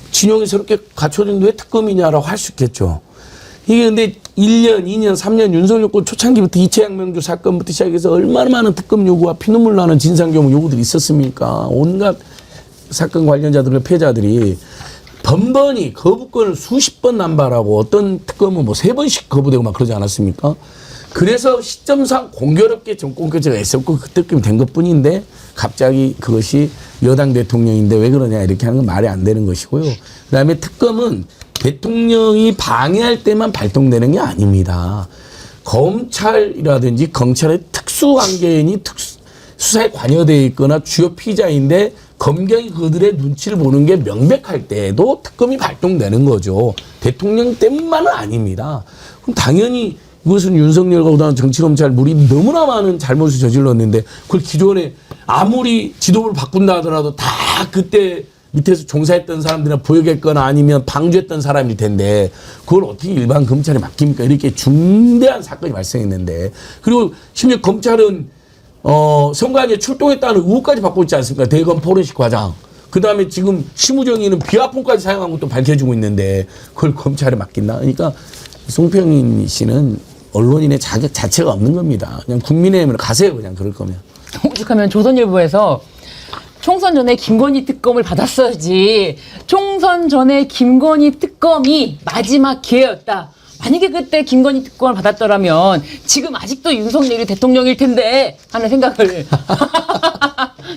C: 진영이 새롭게 갖춰졌는데 왜 특검이냐라고 할 수 있겠죠. 이게 근데 1년, 2년, 3년 윤석열 권 초창기부터 이채양 명주 사건부터 시작해서 얼마나 많은 특검 요구와 피눈물 나는 진상규명 요구들이 있었습니까? 온갖 사건 관련자들과 피해자들이 번번이 거부권을 수십 번 남발하고 어떤 특검은 뭐 3번씩 거부되고 막 그러지 않았습니까? 그래서 시점상 공교롭게 정권 교체가 있었고 그 특검이 된 것뿐인데 갑자기 그것이 여당 대통령인데 왜 그러냐 이렇게 하는 건 말이 안 되는 것이고요. 그다음에 특검은 대통령이 방해할 때만 발동되는 게 아닙니다. 검찰이라든지 경찰의 특수관계인이 수사에 관여되어 있거나 주요 피의자인데 검경이 그들의 눈치를 보는 게 명백할 때에도 특검이 발동되는 거죠. 대통령 때문만은 아닙니다. 그럼 당연히 이것은 윤석열과 그다음 정치검찰 물이 너무나 많은 잘못을 저질렀는데 그걸 기존에 아무리 지도부를 바꾼다 하더라도 다 그때 밑에서 종사했던 사람들이나 보역했거나 아니면 방조했던 사람일 텐데 그걸 어떻게 일반 검찰에 맡깁니까? 이렇게 중대한 사건이 발생했는데 그리고 심지어 검찰은 선관위에 출동했다는 의혹까지 받고 있지 않습니까? 대검 포렌식 과장. 그 다음에 지금 심우정이는 비화폰까지 사용한 것도 밝혀지고 있는데 그걸 검찰에 맡긴다? 그러니까 송평인 씨는 언론인의 자격 자체가 없는 겁니다. 그냥 국민의힘으로 가세요. 그냥 그럴 거면.
B: 오죽하면 조선일보에서 총선 전에 김건희 특검을 받았어야지. 총선 전에 김건희 특검이 마지막 기회였다. 만약에 그때 김건희 특검을 받았더라면 지금 아직도 윤석열이 대통령일 텐데 하는 생각을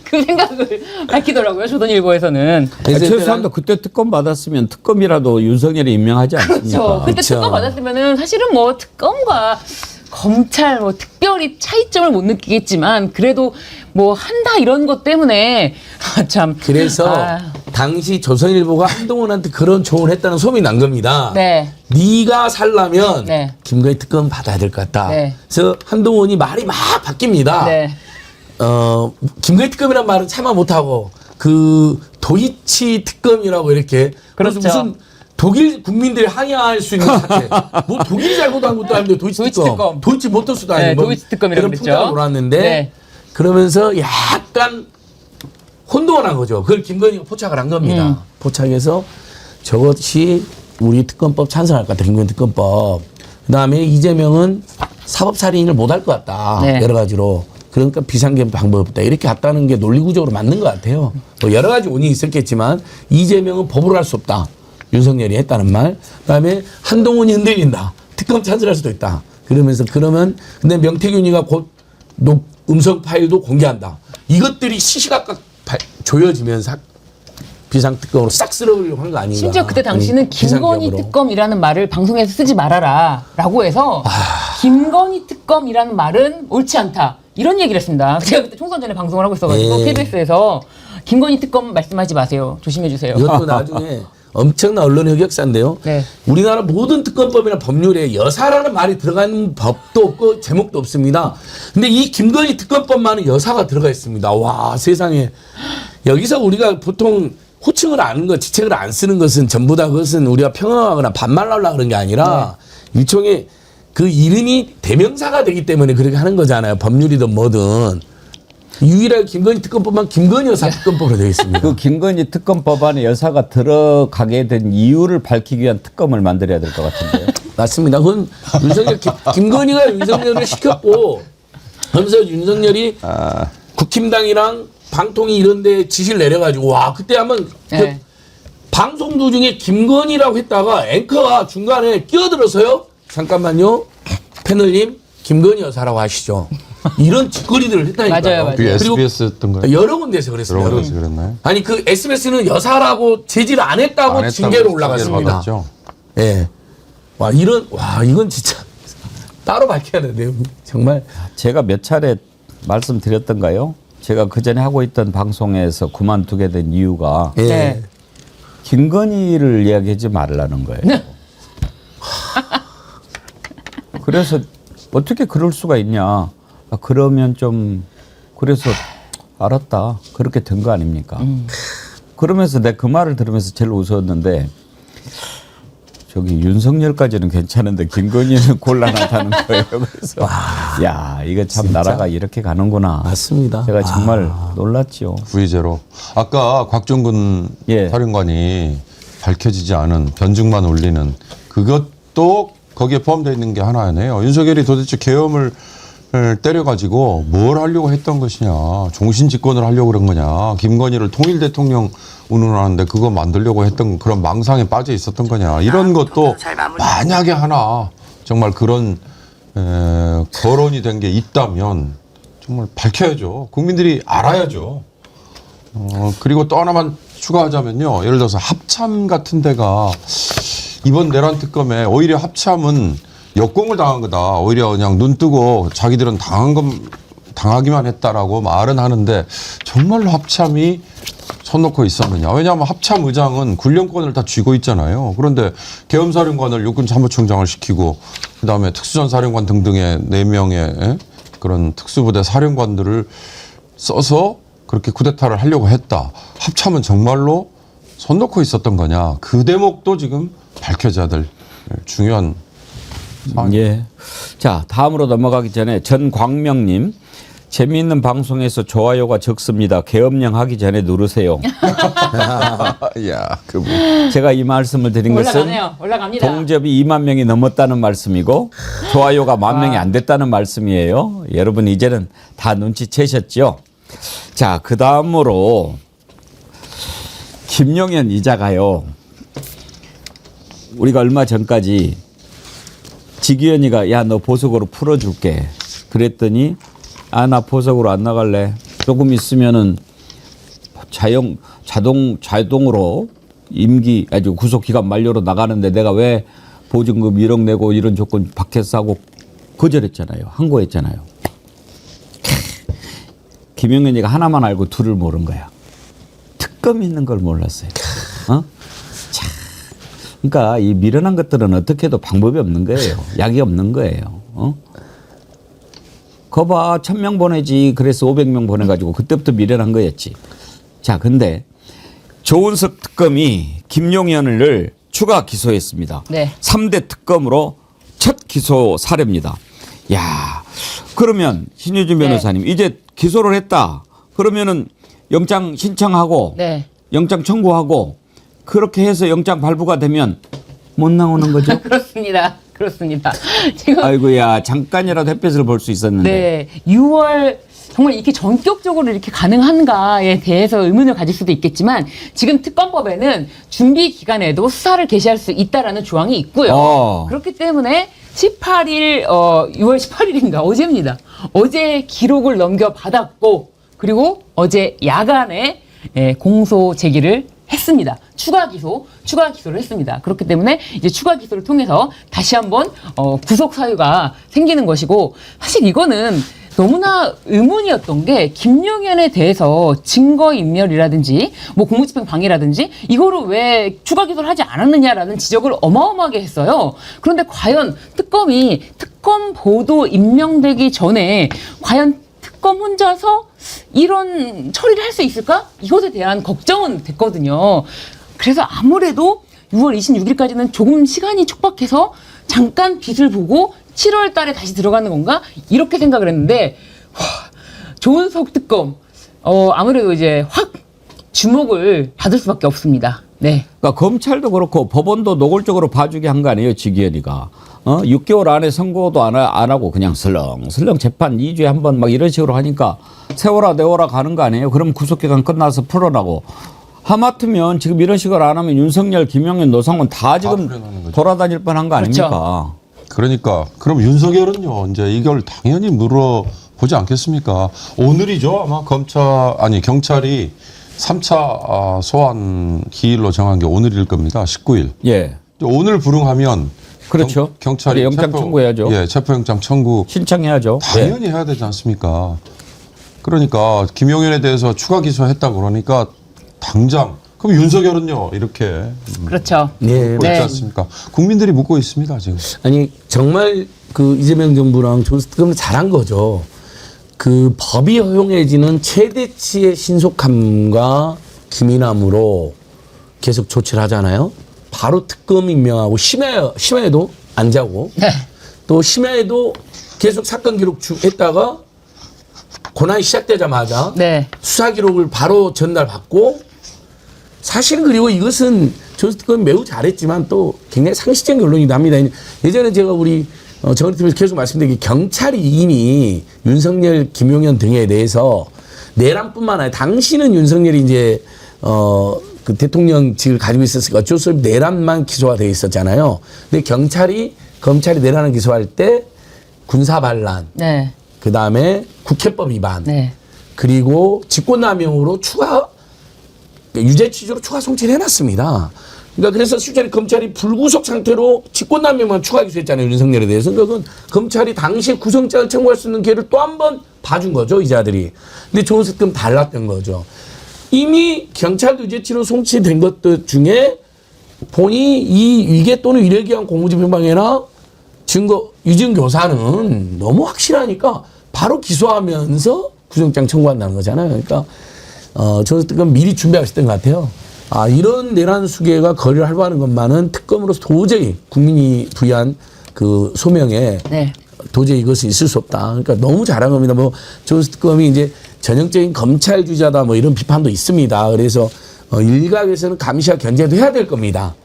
B: 그 생각을 밝히더라고요. 조선일보에서는.
A: 최소한도 그때 특검 받았으면 특검이라도 윤석열이 임명하지 않습니까?
B: 그렇죠. 그때
C: 그렇죠.
B: 특검 받았으면은 사실은 뭐 특검과 검찰 뭐 특별히 차이점을 못 느끼겠지만 그래도 뭐 한다 이런 것 때문에 참
C: 그래서 당시 조선일보가 한동훈한테 그런 조언을 했다는 소문이 난 겁니다.
B: 네.
C: 네가 살려면
B: 네.
C: 김건희 특검 받아야 될 것 같다.
B: 네.
C: 그래서 한동훈이 말이 막 바뀝니다.
B: 네.
C: 김건희 특검이란 말은 차마 못하고 그 도이치 특검이라고 이렇게 그래서
B: 그렇죠.
C: 무슨 독일 국민들이 항의할 수 있는 사태. 뭐 독일이 잘못한 것도 아닌데 도이치 특검. 도이치 모터스도 아니고.
B: 네, 도이치 특검이라고
C: 그런
B: 그랬죠.
C: 풍자가 돌았는데
B: 네.
C: 그러면서 약간 혼돈한 거죠. 그걸 김건희가 포착을 한 겁니다. 포착해서 저것이 우리 특검법 찬성할 것 같다. 김건희 특검법. 그다음에 이재명은 사법살인을 못할 것 같다.
B: 네.
C: 여러 가지로. 그러니까 비상계엄 방법이 없다. 이렇게 갔다는 게 논리구조로 맞는 것 같아요. 뭐 여러 가지 원인이 있었겠지만 이재명은 법으로 할 수 없다. 윤석열이 했다는 말. 그다음에 한동훈이 흔들린다. 특검 찬성할 수도 있다. 그러면서 그러면 근데 명태균이가 곧 음성 파일도 공개한다. 이것들이 시시각각 조여지면서 비상특검으로 싹 쓸어버리려고 한 거 아닌가.
B: 심지어 그때 당시는 김건희
C: 비상적으로.
B: 특검이라는 말을 방송에서 쓰지 말아라 라고 해서 김건희 특검이라는 말은 옳지 않다. 이런 얘기를 했습니다. 제가 그때 총선 전에 방송을 하고 있어가지고 KBS에서 김건희 특검 말씀하지 마세요. 조심해 주세요.
C: 이것도 나중에 엄청난 언론 흑역사인데요.
B: 네.
C: 우리나라 모든 특검법이나 법률에 여사라는 말이 들어가는 법도 없고 제목도 없습니다. 근데 이 김건희 특검법만은 여사가 들어가 있습니다. 와, 세상에. 여기서 우리가 보통 호칭을 아는 것, 지책을 안 쓰는 것은 전부 다 그것은 우리가 평화하거나 반말하려고 그런 게 아니라 일종의 그 이름이 대명사가 되기 때문에 그렇게 하는 거잖아요. 법률이든 뭐든. 유일하게 김건희 특검법만 김건희 여사 특검법으로 되어 있습니다.
A: 그 김건희 특검법 안에 여사가 들어가게 된 이유를 밝히기 위한 특검을 만들어야 될 것 같은데요.
C: 맞습니다. 그건 윤석열, 김건희가 윤석열을 시켰고, 그러면서 윤석열이 국힘당이랑 방통위 이런 데 지시를 내려가지고, 와, 그때 한번
B: 네.
C: 방송 도중에 김건희라고 했다가 앵커가 중간에 끼어들어서요. 잠깐만요. 패널님, 김건희 여사라고 하시죠. 이런 짓거리들을 했다니까요.
B: 맞아요.
D: 그게
C: 그리고
D: SBS였던가요?
C: 여러 군데에서 그랬습니다.
D: 여러 군데서 그랬나요?
C: 아니, 그 SBS는 여사라고 제지를 안 했다고 징계로 올라갔습니다. 예. 와, 이건 진짜 따로 밝혀야 되는데요. 정말.
A: 제가 몇 차례 말씀드렸던가요? 제가 그 전에 하고 있던 방송에서 그만두게 된 이유가
C: 예.
B: 네.
A: 김건희를 이야기하지 말라는 거예요. 그래서 어떻게 그럴 수가 있냐. 그러면 좀 그래서 알았다. 그렇게 된 거 아닙니까? 그러면서 내가 그 말을 들으면서 제일 웃었는데 저기 윤석열까지는 괜찮은데 김건희는 곤란하다는 거예요. 그래서 야 이거 참
C: 진짜?
A: 나라가 이렇게 가는구나.
C: 맞습니다.
A: 제가 정말 놀랐죠.
D: V제로. 아까 곽종근
A: 예.
D: 사령관이 밝혀지지 않은 변증만 올리는 그것도 거기에 포함되어 있는 게 하나네요. 윤석열이 도대체 계엄을 때려가지고 뭘 하려고 했던 것이냐. 종신집권을 하려고 그런 거냐. 김건희를 통일 대통령 운운하는데 그거 만들려고 했던 그런 망상에 빠져 있었던 거냐. 이런 것도 만약에 하나 정말 그런 거론이 된 게 있다면 정말 밝혀야죠. 국민들이 알아야죠. 그리고 또 하나만 추가하자면요. 예를 들어서 합참 같은 데가 이번 내란 특검에 오히려 합참은 역공을 당한 거다. 오히려 그냥 눈 뜨고 자기들은 당하기만 했다라고 말은 하는데 정말로 합참이 손 놓고 있었느냐. 왜냐하면 합참 의장은 군령권을 다 쥐고 있잖아요. 그런데 계엄사령관을 육군참모총장을 시키고 그다음에 특수전사령관 등등의 4명의 그런 특수부대 사령관들을 써서 그렇게 쿠데타를 하려고 했다. 합참은 정말로 손 놓고 있었던 거냐. 그 대목도 지금 밝혀져야 될 중요한
A: 예. 자, 다음으로 넘어가기 전에 전광명님 재미있는 방송에서 좋아요가 적습니다. 계엄령 하기 전에 누르세요.
D: 야, 그분.
A: 제가 이 말씀을 드린 것은
B: 올라가네요. 올라갑니다.
A: 동접이 2만 명이 넘었다는 말씀이고 좋아요가 1만 명이 안 됐다는 말씀이에요. 여러분 이제는 다 눈치채셨죠? 자, 그 다음으로 김용현 이자가요. 우리가 얼마 전까지 지기현이가 야, 너 보석으로 풀어줄게. 그랬더니 아, 나 보석으로 안 나갈래. 조금 있으면은 자동으로 임기 아주 구속 기간 만료로 나가는데 내가 왜 보증금 1억 내고 이런 조건 박해서 하고 거절했잖아요. 항고했잖아요. 김용현이가 하나만 알고 둘을 모른 거야. 특검 있는 걸 몰랐어요. 어? 자, 그러니까 이 미련한 것들은 어떻게 해도 방법이 없는 거예요. 약이 없는 거예요. 어? 거봐 1000명 보내지. 그래서 500명 보내가지고 그때부터 미련한 거였지. 자, 근데 조은석 특검이 김용현을 추가 기소했습니다.
B: 네.
A: 3대 특검으로 첫 기소 사례입니다. 야, 그러면 신유진 변호사님 이제 기소를 했다. 그러면은 영장 신청하고
B: 네.
A: 영장 청구하고 그렇게 해서 영장 발부가 되면 못 나오는 거죠?
B: 그렇습니다. 그렇습니다. 지금
A: 아이고야, 잠깐이라도 햇빛을 볼 수 있었는데.
B: 네, 6월 정말 이렇게 전격적으로 이렇게 가능한가에 대해서 의문을 가질 수도 있겠지만 지금 특검법에는 준비 기간에도 수사를 개시할 수 있다라는 조항이 있고요. 그렇기 때문에 18일 6월 18일인가 어제입니다. 어제 기록을 넘겨받았고 그리고 어제 야간에 공소 제기를 했습니다. 추가 기소를 했습니다. 그렇기 때문에 이제 추가 기소를 통해서 다시 한번 구속 사유가 생기는 것이고 사실 이거는 너무나 의문이었던 게 김용현에 대해서 증거인멸이라든지 뭐 공무집행 방해라든지 이거를 왜 추가 기소를 하지 않았느냐라는 지적을 어마어마하게 했어요. 그런데 과연 특검이 특검 보도 임명되기 전에 과연 특검 혼자서 이런 처리를 할 수 있을까? 이것에 대한 걱정은 됐거든요. 그래서 아무래도 6월 26일까지는 조금 시간이 촉박해서 잠깐 빛을 보고 7월 달에 다시 들어가는 건가? 이렇게 생각을 했는데 조은석 특검 아무래도 이제 확 주목을 받을 수밖에 없습니다. 네.
A: 그러니까 검찰도 그렇고 법원도 노골적으로 봐주게 한 거 아니에요, 지기현이가. 6개월 안에 선고도 안 하고 그냥 슬렁슬렁 재판 2주에 한 번 막 이런 식으로 하니까 세워라 내워라 가는 거 아니에요? 그럼 구속기간 끝나서 풀어라고. 하마터면 지금 이런 식으로 안 하면 윤석열, 김용현, 노상원 다 지금 돌아다닐 뻔한 거 아닙니까?
B: 그렇죠.
D: 그러니까 그럼 윤석열은요 이제 이걸 당연히 물어보지 않겠습니까? 오늘이죠 아마 경찰이 3차 소환 기일로 정한 게 오늘일 겁니다. 19일.
A: 예.
D: 오늘 불응하면
A: 그렇죠.
D: 경찰이
A: 영장 청구해야죠.
D: 예, 체포영장 청구
A: 신청해야죠.
D: 당연히 해야 되지 않습니까? 그러니까 김용현에 대해서 추가 기소했다 그러니까 당장 그럼 윤석열은요 이렇게
B: 그렇죠.
C: 네.
D: 묻고 있지 않습니까? 국민들이 묻고 있습니다 지금.
C: 아니 정말 그 이재명 정부랑 조은석 잘한 거죠. 그 법이 허용해지는 최대치의 신속함과 기민함으로 계속 조치를 하잖아요. 바로 특검 임명하고 심야에도 안 자고 또 심야에도 계속 사건 기록 했다가 고난이 시작되자마자 수사 기록을 바로 전달받고 사실은 그리고 이것은 조은석 특검이 매우 잘했지만 또 굉장히 상식적인 결론이기도 합니다. 예전에 제가 우리 정의팀에서 계속 말씀드린 게 경찰이 이미 윤석열, 김용현 등에 대해서 내란뿐만 아니라 당시는 윤석열이 이제 그 대통령직을 가지고 있었으니까 어쩔 수 없이 내란만 기소가 되어 있었잖아요. 근데 검찰이 내란을 기소할 때 군사반란, 그 다음에 국회법 위반, 그리고 직권남용으로 유죄 취지로 추가 송치를 해놨습니다. 그러니까 그래서 실제로 검찰이 불구속 상태로 직권남용만 추가 기소했잖아요. 윤석열에 대해서. 그러니까 검찰이 당시에 구속장을 청구할 수 있는 기회를 또 한 번 봐준 거죠. 이 자들이. 근데 조은석 특검 달랐던 거죠. 이미 경찰도 유죄치로 송치된 것들 중에 본이 이 위계 또는 위력에 의한 공무집행방해나 증거 유증 교사는 너무 확실하니까 바로 기소하면서 구속장 청구한다는 거잖아요. 그러니까 조은석 특검 미리 준비하셨던 것 같아요. 이런 내란 수계가 거리를 할애하는 것만은 특검으로서 도저히 국민이 부여한 그 소명에 도저히 이것이 있을 수 없다. 그러니까 너무 잘한 겁니다. 뭐 조은석 특검이 이제 전형적인 검찰주의자다 뭐 이런 비판도 있습니다. 그래서 일각에서는 감시와 견제도 해야 될 겁니다.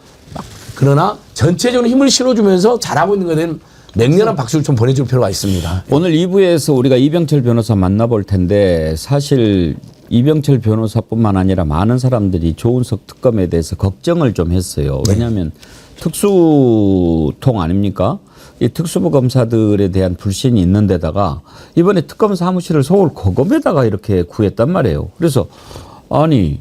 C: 그러나 전체적으로 힘을 실어주면서 잘하고 있는 것에 대한 맹렬한 박수를 좀 보내줄 필요가 있습니다.
A: 오늘 2부에서 우리가 이병철 변호사 만나볼 텐데 사실 이병철 변호사뿐만 아니라 많은 사람들이 조은석 특검에 대해서 걱정을 좀 했어요. 왜냐하면 특수통 아닙니까? 이 특수부 검사들에 대한 불신이 있는 데다가 이번에 특검 사무실을 서울 고검에다가 이렇게 구했단 말이에요. 그래서 아니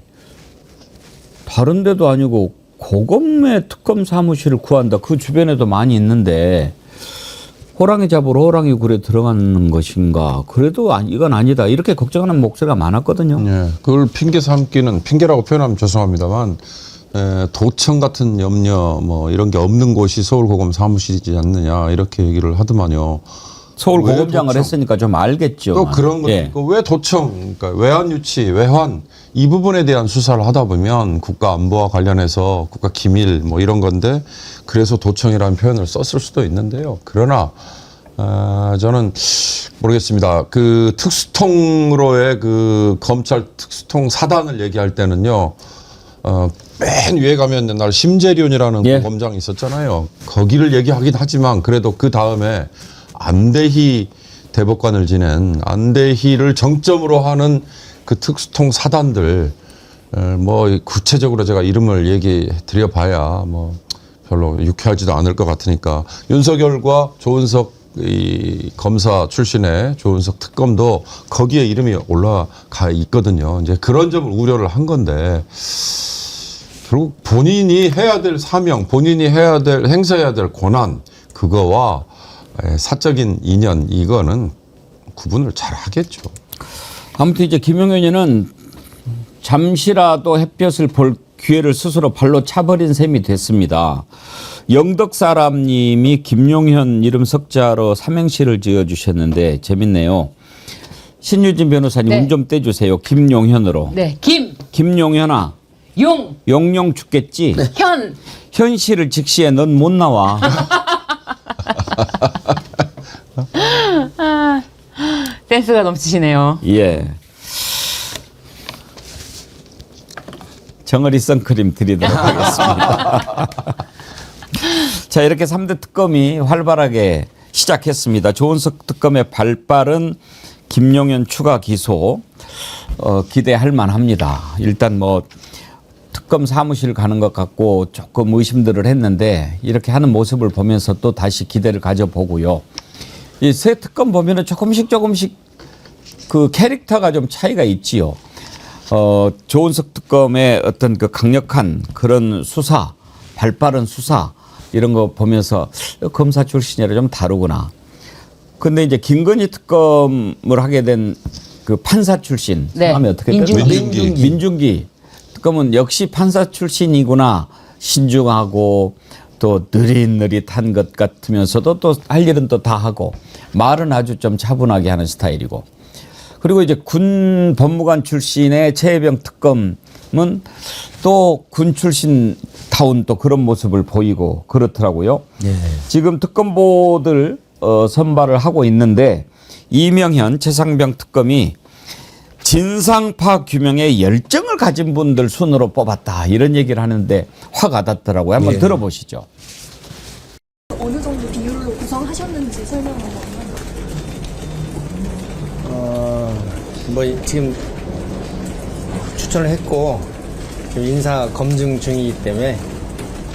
A: 다른 데도 아니고 고검에 특검 사무실을 구한다. 그 주변에도 많이 있는데 호랑이 잡으러 호랑이 굴에 들어가는 것인가. 그래도 이건 아니다. 이렇게 걱정하는 목소리가 많았거든요.
D: 예, 그걸 핑계 삼기는 핑계라고 표현하면 죄송합니다만 도청 같은 염려 뭐 이런 게 없는 곳이 서울고검 사무실이지 않느냐 이렇게 얘기를 하더만요.
A: 서울고검장을 했으니까 좀 알겠죠.
D: 또 그런 것도 있고 왜 도청, 그러니까 외환 유치, 외환 이 부분에 대한 수사를 하다 보면 국가 안보와 관련해서 국가 기밀 뭐 이런 건데 그래서 도청이라는 표현을 썼을 수도 있는데요. 그러나 저는 모르겠습니다. 그 특수통으로의 그 검찰 특수통 사단을 얘기할 때는요. 맨 위에 가면 옛날 심재륜이라는 검장이 있었잖아요. 거기를 얘기하긴 하지만 그래도 그 다음에 안대희 대법관을 지낸 안대희를 정점으로 하는 그 특수통 사단들 뭐 구체적으로 제가 이름을 얘기해 드려 봐야 뭐 별로 유쾌하지도 않을 것 같으니까 윤석열과 조은석 이 검사 출신의 조은석 특검도 거기에 이름이 올라가 있거든요. 이제 그런 점을 우려를 한 건데 결국 본인이 해야 될 사명, 본인이 해야 될 행사해야 될 권한 그거와 사적인 인연 이거는 구분을 잘 하겠죠.
A: 아무튼 이제 김용현 의원은 잠시라도 햇볕을 볼 기회를 스스로 발로 차버린 셈이 됐습니다. 영덕 사람님이 김용현 이름 석자로 삼행시를 지어주셨는데 재밌네요. 신유진 변호사님
B: 네.
A: 운 좀 떼주세요. 김용현으로.
B: 네,
A: 김용현아. 용용 죽겠지. 현실을 직시해 넌 못 나와.
B: 센스가 넘치시네요.
A: 예. 정어리 선크림 드리도록 하겠습니다. 자, 이렇게 3대 특검이 활발하게 시작했습니다. 조은석 특검의 발빠른 김용현 추가 기소 기대할 만합니다. 일단 뭐 특검 사무실 가는 것 같고 조금 의심들을 했는데 이렇게 하는 모습을 보면서 또 다시 기대를 가져보고요. 이 새 특검 보면은 조금씩 그 캐릭터가 좀 차이가 있지요. 조은석 특검의 어떤 그 강력한 그런 수사, 발빠른 수사 이런 거 보면서 검사 출신이라 좀 다르구나. 근데 이제 김건희 특검을 하게 된 그 판사 출신 성함이 어떻게 되나요? 민중기 특검은 역시 판사 출신이구나. 신중하고 또 느릿느릿한 것 같으면서도 또 할 일은 또 다 하고 말은 아주 좀 차분하게 하는 스타일이고. 그리고 이제 군 법무관 출신의 최혜병 특검은 또 군 출신 다운 또 그런 모습을 보이고 그렇더라고요.
C: 네.
A: 지금 특검보들 선발을 하고 있는데 이명현, 최상병 특검이 진상 파악 규명에 열정을 가진 분들 순으로 뽑았다 이런 얘기를 하는데 화가 닿더라고요. 한번 들어보시죠.
M: 어느 정도 비율로 구성하셨는지 설명을 한번.
N: 뭐 지금 추천을 했고 지금 인사 검증 중이기 때문에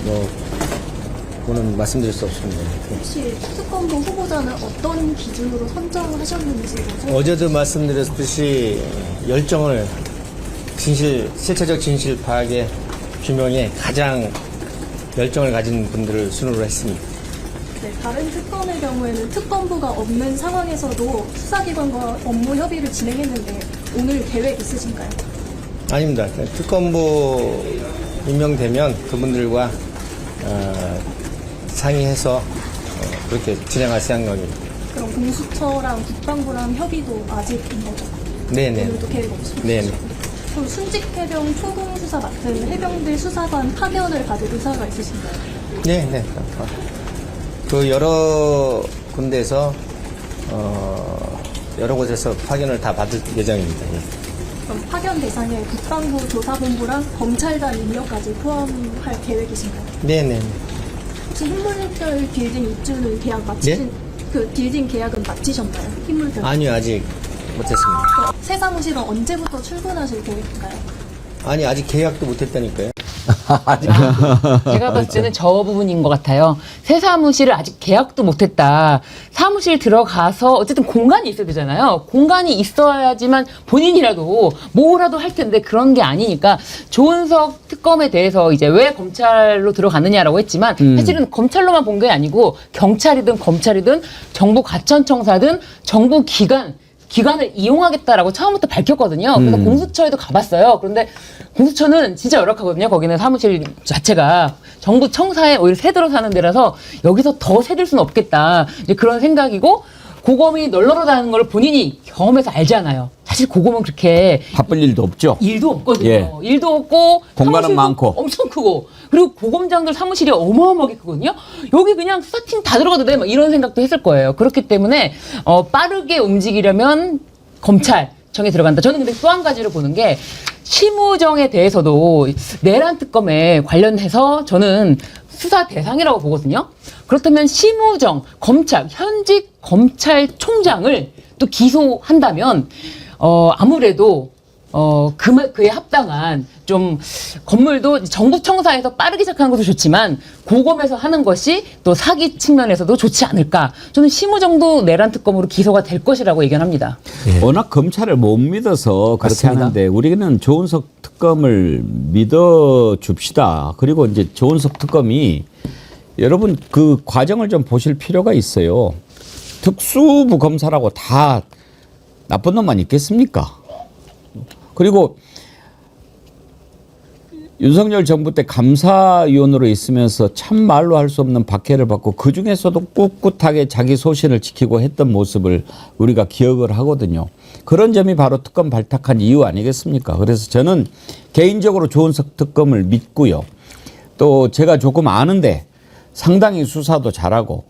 N: 뭐 그거는 말씀드릴 수 없습니다.
M: 혹시 특검보 후보자는 어떤 기준으로 선정하셨는지
N: 어제도 말씀드렸듯이 열정을 실체적 진실 파악에 규명에 가장 열정을 가진 분들을 순으로 했습니다.
M: 네, 다른 특검의 경우에는 특검부가 없는 상황에서도 수사기관과 업무 협의를 진행했는데 오늘 계획 있으신가요?
N: 아닙니다. 특검부 임명되면 그분들과 상의해서 그렇게 진행할 생각입니다.
M: 그럼 공수처랑 국방부랑 협의도 아직인 거죠?
N: 네네.
M: 오늘도 계획 없으시죠?
N: 네네.
M: 그럼 순직 해병 초동수사 맡은 해병대 수사관 파견을 받을 의사가 있으신가요?
N: 네네. 그 여러 군데에서 여러 곳에서 파견을 다 받을 예정입니다. 예.
M: 그럼 파견 대상에 국방부 조사본부랑 검찰단 인력까지 포함할 계획이신가요?
N: 네네.
M: 혹시 흰물별 빌딩 입주는 계약 마치신 그 빌딩 계약은 마치셨나요? 흰물별.
N: 아니요, 아직 못했습니다.
M: 새 사무실은 언제부터 출근하실 계획인가요?
N: 아니, 아직 계약도 못했다니까요.
B: 제가 봤을 때는 저 부분인 것 같아요. 새 사무실을 아직 계약도 못했다. 사무실 들어가서 어쨌든 공간이 있어야 되잖아요. 공간이 있어야지만 본인이라도 뭐라도 할 텐데 그런 게 아니니까 조은석 특검에 대해서 이제 왜 검찰로 들어갔느냐라고 했지만 사실은 검찰로만 본 게 아니고 경찰이든 검찰이든 정부 가천청사든 정부 기관을 이용하겠다라고 처음부터 밝혔거든요. 그래서 공수처에도 가봤어요. 그런데 공수처는 진짜 열악하거든요. 거기는 사무실 자체가 정부 청사에 오히려 새들어 사는 데라서 여기서 더 새들 수는 없겠다. 이제 그런 생각이고 고검이 널널하다는 걸 본인이 경험해서 알잖아요. 사실 고검은 그렇게
A: 바쁠 일도 없죠.
B: 일도 없거든요.
A: 예.
B: 일도 없고
A: 공간은
B: 사무실도
A: 많고
B: 엄청 크고 그리고 고검장들 사무실이 어마어마하게 크거든요. 여기 그냥 수사팀 다 들어가도 돼. 막 이런 생각도 했을 거예요. 그렇기 때문에 빠르게 움직이려면 검찰청에 들어간다. 저는 근데 또 한 가지를 보는 게 심우정에 대해서도 내란 특검에 관련해서 저는 수사 대상이라고 보거든요. 그렇다면 심우정 현직 검찰총장을 또 기소한다면 아무래도 그에 합당한 좀 건물도 정부 청사에서 빠르게 시작하는 것도 좋지만 고검에서 하는 것이 또 사기 측면에서도 좋지 않을까. 저는 심우정도 내란 특검으로 기소가 될 것이라고 예견합니다.
A: 워낙 검찰을 못 믿어서 그렇게
C: 맞습니다.
A: 하는데 우리는 조은석 특검을 믿어 줍시다. 그리고 이제 조은석 특검이 여러분 그 과정을 좀 보실 필요가 있어요. 특수부 검사라고 다 나쁜 놈만 있겠습니까? 그리고 윤석열 정부 때 감사위원으로 있으면서 참말로 할 수 없는 박해를 받고 그중에서도 꿋꿋하게 자기 소신을 지키고 했던 모습을 우리가 기억을 하거든요. 그런 점이 바로 특검 발탁한 이유 아니겠습니까? 그래서 저는 개인적으로 조은석 특검을 믿고요. 또 제가 조금 아는데 상당히 수사도 잘하고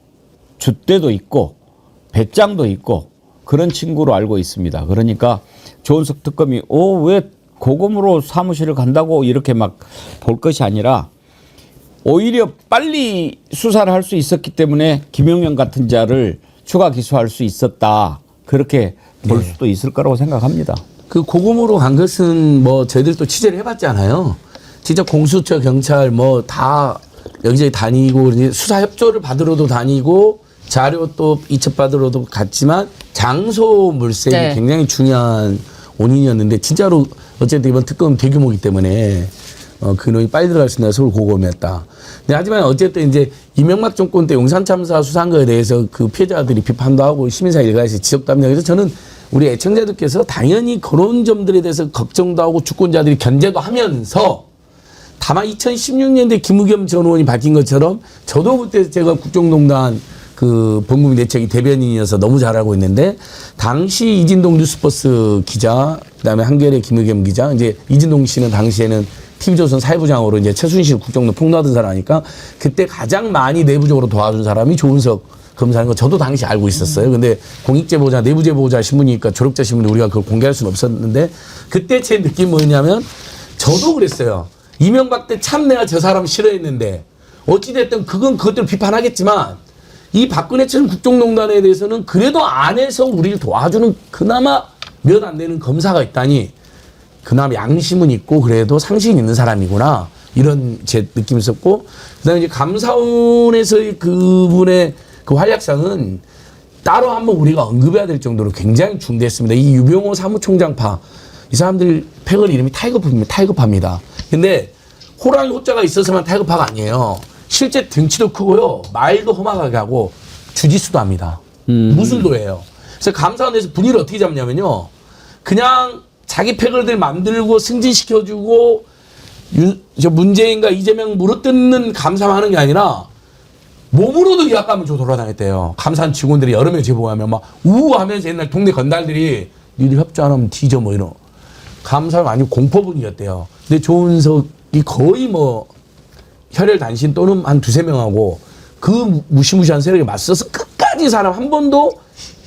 A: 줏대도 있고 배짱도 있고 그런 친구로 알고 있습니다. 그러니까 조은석 특검이 왜 고검으로 사무실을 간다고 이렇게 막 볼 것이 아니라 오히려 빨리 수사를 할 수 있었기 때문에 김용현 같은 자를 추가 기소할 수 있었다. 그렇게 볼 수도 있을 거라고 생각합니다.
C: 그 고검으로 간 것은 뭐 저희들도 취재를 해봤잖아요. 진짜 공수처 경찰 뭐 다 여기저기 다니고 수사 협조를 받으러도 다니고 자료 또 이첩받으러도 갔지만 장소 물색이
B: 네.
C: 굉장히 중요한 원인이었는데 진짜로 어쨌든 이번 특검은 대규모이기 때문에 그 놈이 빨리 들어갈 수 있는 서울 고검이었다. 근데 하지만 어쨌든 이제 이명박 정권 때 용산 참사 수사한 거에 대해서 그 피해자들이 비판도 하고 시민사회 일각에서 지적도 합니다. 그래서 저는 우리 애청자들께서 당연히 그런 점들에 대해서 걱정도 하고 주권자들이 견제도 하면서 다만 2016년대 김의겸 전 의원이 밝힌 것처럼 저도 그때 제가 국정농단 그 범국민 대책위 대변인이어서 너무 잘 알고 있는데 당시 이진동 뉴스버스 기자 그다음에 한겨레 김의겸 기자 이제 이진동 씨는 당시에는 TV조선 사회부장으로 이제 최순실 국정농단 폭로하던 사람이니까 그때 가장 많이 내부적으로 도와준 사람이 조은석 검사인 거 저도 당시 알고 있었어요. 근데 공익제보자 내부제보자 신문이니까 졸업자 신문에 우리가 그걸 공개할 수는 없었는데 그때 제 느낌이 뭐냐면 저도 그랬어요. 이명박 때 참 내가 저 사람 싫어했는데 어찌됐든 그건 그것대로 비판하겠지만 이 박근혜처럼 국정농단에 대해서는 그래도 안에서 우리를 도와주는 그나마 몇 안 되는 검사가 있다니 그나마 양심은 있고 그래도 상식이 있는 사람이구나 이런 제 느낌이 있었고 그다음에 이제 감사원에서의 그분의 그 활약상은 따로 한번 우리가 언급해야 될 정도로 굉장히 중대했습니다. 이 유병호 사무총장파 이 사람들 패거리 이름이 타이거파입니다. 근데 호랑이 호자가 있어서만 타이거파가 아니에요. 실제 등치도 크고요. 말도 험악하게 하고 주짓수도 합니다. 무술도 해요. 그래서 감사원에서 분위기를 어떻게 잡냐면요. 그냥 자기 패거리들 만들고 승진시켜주고 문재인과 이재명 물어뜯는 감사만 하는 게 아니라 몸으로도 위압감을 주고 돌아다녔대요. 감사원 직원들이 여러 명 제보하면 막 우우하면서 옛날 동네 건달들이 니들 협조 안 하면 뒤져 뭐 이런. 감사원 아니고 공포 분위기였대요. 근데 조은석이 거의 뭐 혈혈 단신 또는 한 두세 명하고 그 무시무시한 세력에 맞서서 끝까지 사람 한 번도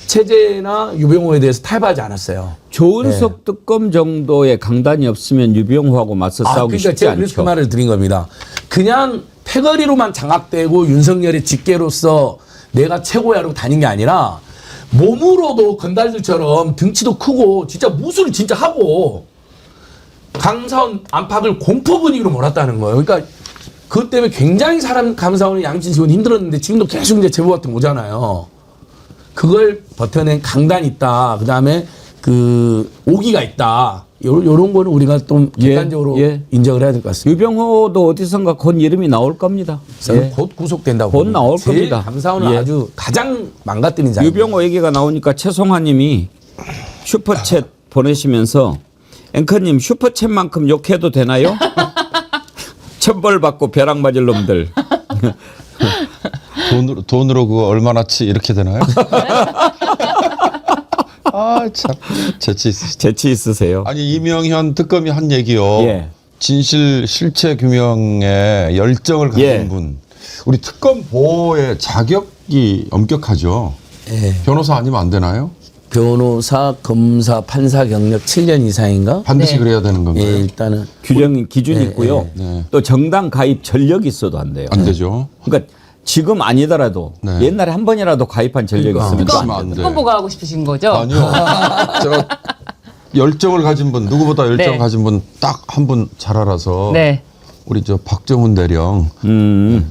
C: 체제나 유병호에 대해서 탈바하지 않았어요.
A: 조은석 특검 정도의 강단이 없으면 유병호하고 맞서 싸우기
C: 그러니까
A: 쉽지
C: 제가 그래서 그
A: 않죠.
C: 말을 드린 겁니다. 그냥 패거리로만 장악되고 윤석열의 직계로서 내가 최고야라고 다닌 게 아니라 몸으로도 건달들처럼 등치도 크고 진짜 무술을 진짜 하고 감사원 안팎을 공포 분위기로 몰았다는 거예요. 그러니까 그것 때문에 굉장히 감사원의 양진 직원이 힘들었는데 지금도 계속 이제 제보 같은 거 오잖아요. 그걸 버텨낸 강단이 있다. 그 다음에 그 오기가 있다. 요런 거는 우리가 좀 객관적으로 인정을 해야 될 것 같습니다.
A: 유병호도 어디선가 곧 이름이 나올 겁니다.
C: 곧 구속된다고.
A: 곧 나올
C: 제일
A: 겁니다.
C: 감사원은
A: 예.
C: 아주 가장 망가뜨린 자입니다.
A: 유병호 얘기가 나오니까 최송화 님이 슈퍼챗 보내시면서 앵커님 슈퍼챗만큼 욕해도 되나요? 천벌 받고 벼락 맞을 놈들.
D: 돈으로 그거 얼마나치 이렇게 되나요? 아, 참
A: 재치 있으세요.
D: 아니 이명현 특검이 한 얘기요.
A: 예.
D: 진실 실체 규명에 열정을 가진
A: 예.
D: 분. 우리 특검 보호의 자격이 엄격하죠.
C: 예.
D: 변호사 아니면 안 되나요?
C: 변호사, 검사, 판사 경력 7년 이상인가?
D: 반드시 그래야 되는 건가요?
C: 예, 일단은
A: 기준이 있고요. 또 정당 가입 전력이 있어도 안 돼요.
D: 안 되죠.
A: 그러니까 지금 아니더라도 옛날에 한 번이라도 가입한 전력이 있으면 또 안
D: 안
A: 된다.
D: 돼.
B: 특검보가 하고 싶으신 거죠?
D: 아니요. 제가 열정을 가진 분, 누구보다 열정을
B: 네.
D: 가진 분 딱 한 분 잘 알아서
B: 네.
D: 우리 저 박정훈 대령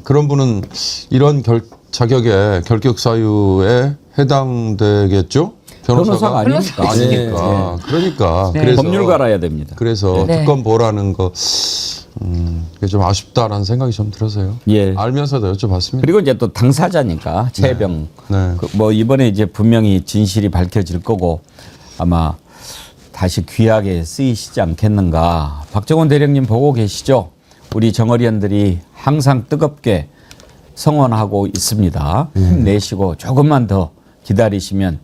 D: 그런 분은 이런 자격의 결격 사유에 해당되겠죠?
A: 변호사가 아니니까.
D: 아니니까. 그러니까
B: 네.
D: 그래서
A: 법률가라야 됩니다.
D: 그래서
B: 네.
D: 특검 보라는 거 그게 좀 아쉽다라는 생각이 좀 들어서요.
A: 예.
D: 알면서도 여쭤봤습니다.
A: 그리고 이제 또 당사자니까 최병
D: 네.
A: 뭐 이번에 이제 분명히 진실이 밝혀질 거고 아마 다시 귀하게 쓰이시지 않겠는가. 박정훈 대령님 보고 계시죠? 우리 정어리원들이 항상 뜨겁게 성원하고 있습니다. 힘내시고 조금만 더 기다리시면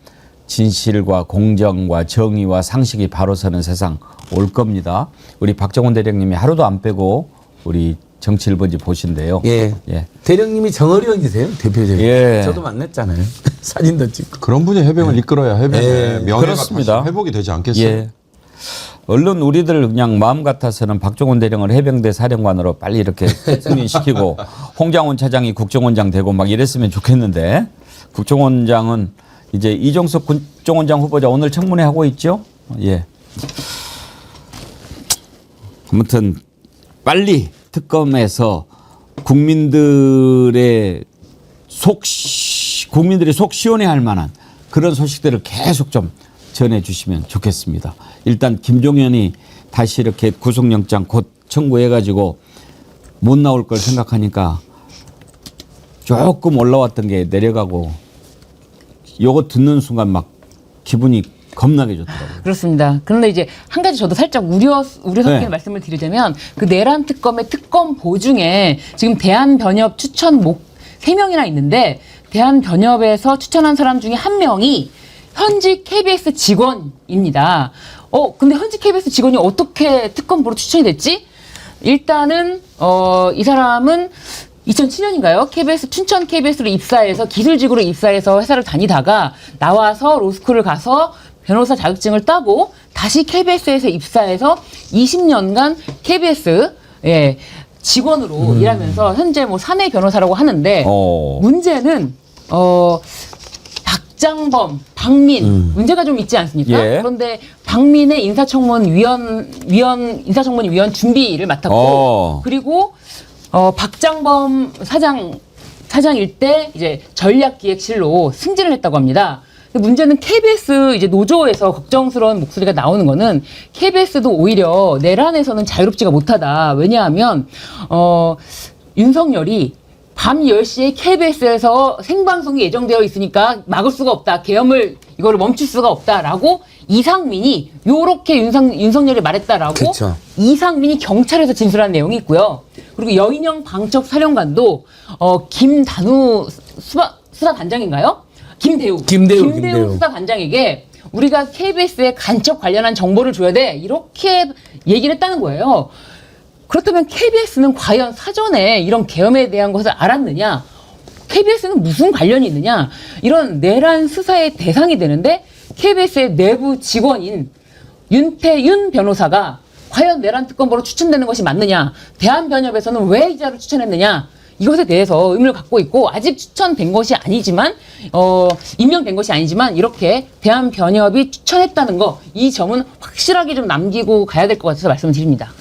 A: 진실과 공정과 정의와 상식이 바로 서는 세상 올 겁니다. 우리 박정훈 대령님이 하루도 안 빼고 우리 정치 1번지 보신대요.
C: 예.
A: 예.
C: 대령님이 정어리원이세요, 대표적인.
A: 예.
C: 저도 만났잖아요. 사진도 찍고.
D: 그런 분이 해병을 이끌어야 해병의
C: 예.
D: 명예가
A: 그렇습니다.
D: 다시 회복이 되지 않겠어요?
A: 예. 얼른 우리들 그냥 마음 같아서는 박정훈 대령을 해병대 사령관으로 빨리 이렇게 승진시키고 홍장훈 차장이 국정원장 되고 막 이랬으면 좋겠는데 국정원장은 이제 이종석 국정원장 후보자 오늘 청문회 하고 있죠? 예. 아무튼 빨리 특검에서 국민들이 속 시원해할 만한 그런 소식들을 계속 좀 전해주시면 좋겠습니다. 일단 김종현이 다시 이렇게 구속영장 곧 청구해가지고 못 나올 걸 생각하니까 조금 올라왔던 게 내려가고 요거 듣는 순간 막 기분이 겁나게 좋더라고요.
B: 그렇습니다. 그런데 이제 한 가지 저도 살짝 우려 섞인
A: 네.
B: 말씀을 드리자면 그 내란 특검의 특검보 중에 지금 대한변협 추천 3명이나 있는데 대한변협에서 추천한 사람 중에 한 명이 현직 KBS 직원입니다. 근데 현직 KBS 직원이 어떻게 특검보로 추천이 됐지? 일단은 이 사람은 2007년인가요? 춘천 KBS로 입사해서 기술직으로 입사해서 회사를 다니다가 나와서 로스쿨을 가서 변호사 자격증을 따고 다시 KBS에서 입사해서 20년간 KBS 직원으로 일하면서 현재 뭐 사내 변호사라고 하는데 문제는 박장범, 박민 문제가 좀 있지 않습니까?
A: 예.
B: 그런데 박민의 인사청문위원 준비를 맡았고 그리고 박장범 사장일 때 이제 전략기획실로 승진을 했다고 합니다. 문제는 KBS 이제 노조에서 걱정스러운 목소리가 나오는 거는 KBS도 오히려 내란에서는 자유롭지가 못하다. 왜냐하면 윤석열이 밤 10시에 KBS에서 생방송이 예정되어 있으니까 막을 수가 없다. 계엄을 이거를 멈출 수가 없다라고 이상민이 요렇게 윤석열이 말했다라고
C: 그쵸.
B: 이상민이 경찰에서 진술한 내용이 있고요. 그리고 여인영 방첩 사령관도 김단우 수사단장인가요? 김대우 수사단장에게 우리가 KBS에 간첩 관련한 정보를 줘야 돼 이렇게 얘기를 했다는 거예요. 그렇다면 KBS는 과연 사전에 이런 계엄에 대한 것을 알았느냐? KBS는 무슨 관련이 있느냐? 이런 내란 수사의 대상이 되는데 KBS의 내부 직원인 윤태윤 변호사가 과연 내란 특검보로 추천되는 것이 맞느냐? 대한변협에서는 왜 이 자를 추천했느냐? 이것에 대해서 의문을 갖고 있고 아직 추천된 것이 아니지만 임명된 것이 아니지만 이렇게 대한변협이 추천했다는 거 이 점은 확실하게 좀 남기고 가야 될 것 같아서 말씀을 드립니다.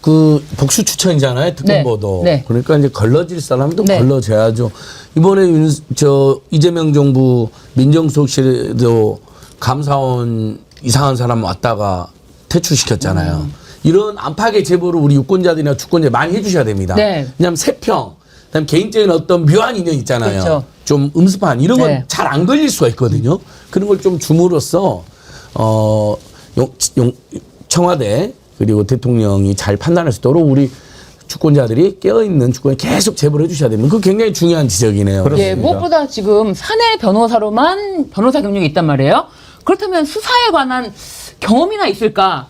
C: 그 복수 추천이잖아요, 특검보도.
B: 네.
C: 그러니까 이제 걸러질 사람도
B: 네.
C: 걸러져야죠. 이번에 이재명 정부 민정수석실에도 감사원 이상한 사람 왔다가 퇴출시켰잖아요. 이런 안팎의 제보를 우리 유권자들이나 주권자 많이 해주셔야 됩니다.
B: 네.
C: 왜냐하면 세평, 그다음 개인적인 어떤 묘한 인연 있잖아요.
B: 그렇죠.
C: 좀 음습한 이런 건
B: 네.
C: 잘 안 걸릴 수가 있거든요. 그런 걸 좀 줌으로써 청와대 그리고 대통령이 잘 판단할 수 있도록 우리 주권자들이 깨어있는 주권에 계속 제보를 해주셔야 됩니다. 그거 굉장히 중요한 지적이네요.
B: 예, 무엇보다 지금 사내 변호사로만 변호사 경력이 있단 말이에요. 그렇다면 수사에 관한 경험이나 있을까?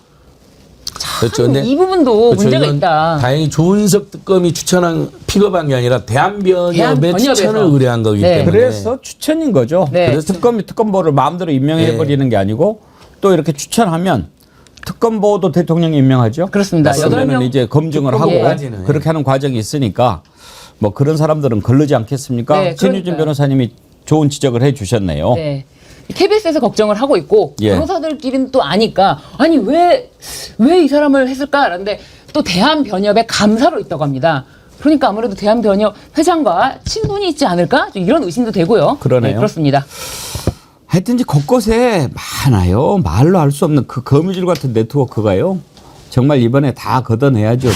C: 그렇죠. 근데
B: 이 부분도
C: 그렇죠.
B: 문제가
C: 이건
B: 있다.
C: 다행히 조은석 특검이 추천한 픽업한 게 아니라 대한변협의
B: 대한변협에서.
C: 추천을 의뢰한 거기
B: 네.
C: 때문에.
A: 그래서 추천인 거죠.
B: 네.
A: 그래서 특검보를 마음대로 임명해버리는 게 아니고 또 이렇게 추천하면 특검보도 대통령이 임명하죠.
B: 그렇습니다.
A: 그러면 이제 검증을 하고
C: 특검보까지는.
A: 그렇게 하는 과정이 있으니까 뭐 그런 사람들은 걸르지 않겠습니까?
B: 네,
A: 신유진
B: 그러니까요.
A: 변호사님이 좋은 지적을 해주셨네요.
B: 네. KBS에서 걱정을 하고 있고
A: 예.
B: 변호사들끼리는 또 아니까 아니 왜 이 사람을 했을까? 그런데 또 대한변협의 감사로 있다고 합니다. 그러니까 아무래도 대한변협 회장과 친분이 있지 않을까? 좀 이런 의심도 되고요.
A: 그러네요.
B: 네, 그렇습니다.
A: 하여튼 이제 곳곳에 많아요. 말로 할 수 없는 그 거미줄 같은 네트워크가요. 정말 이번에 다 걷어내야죠.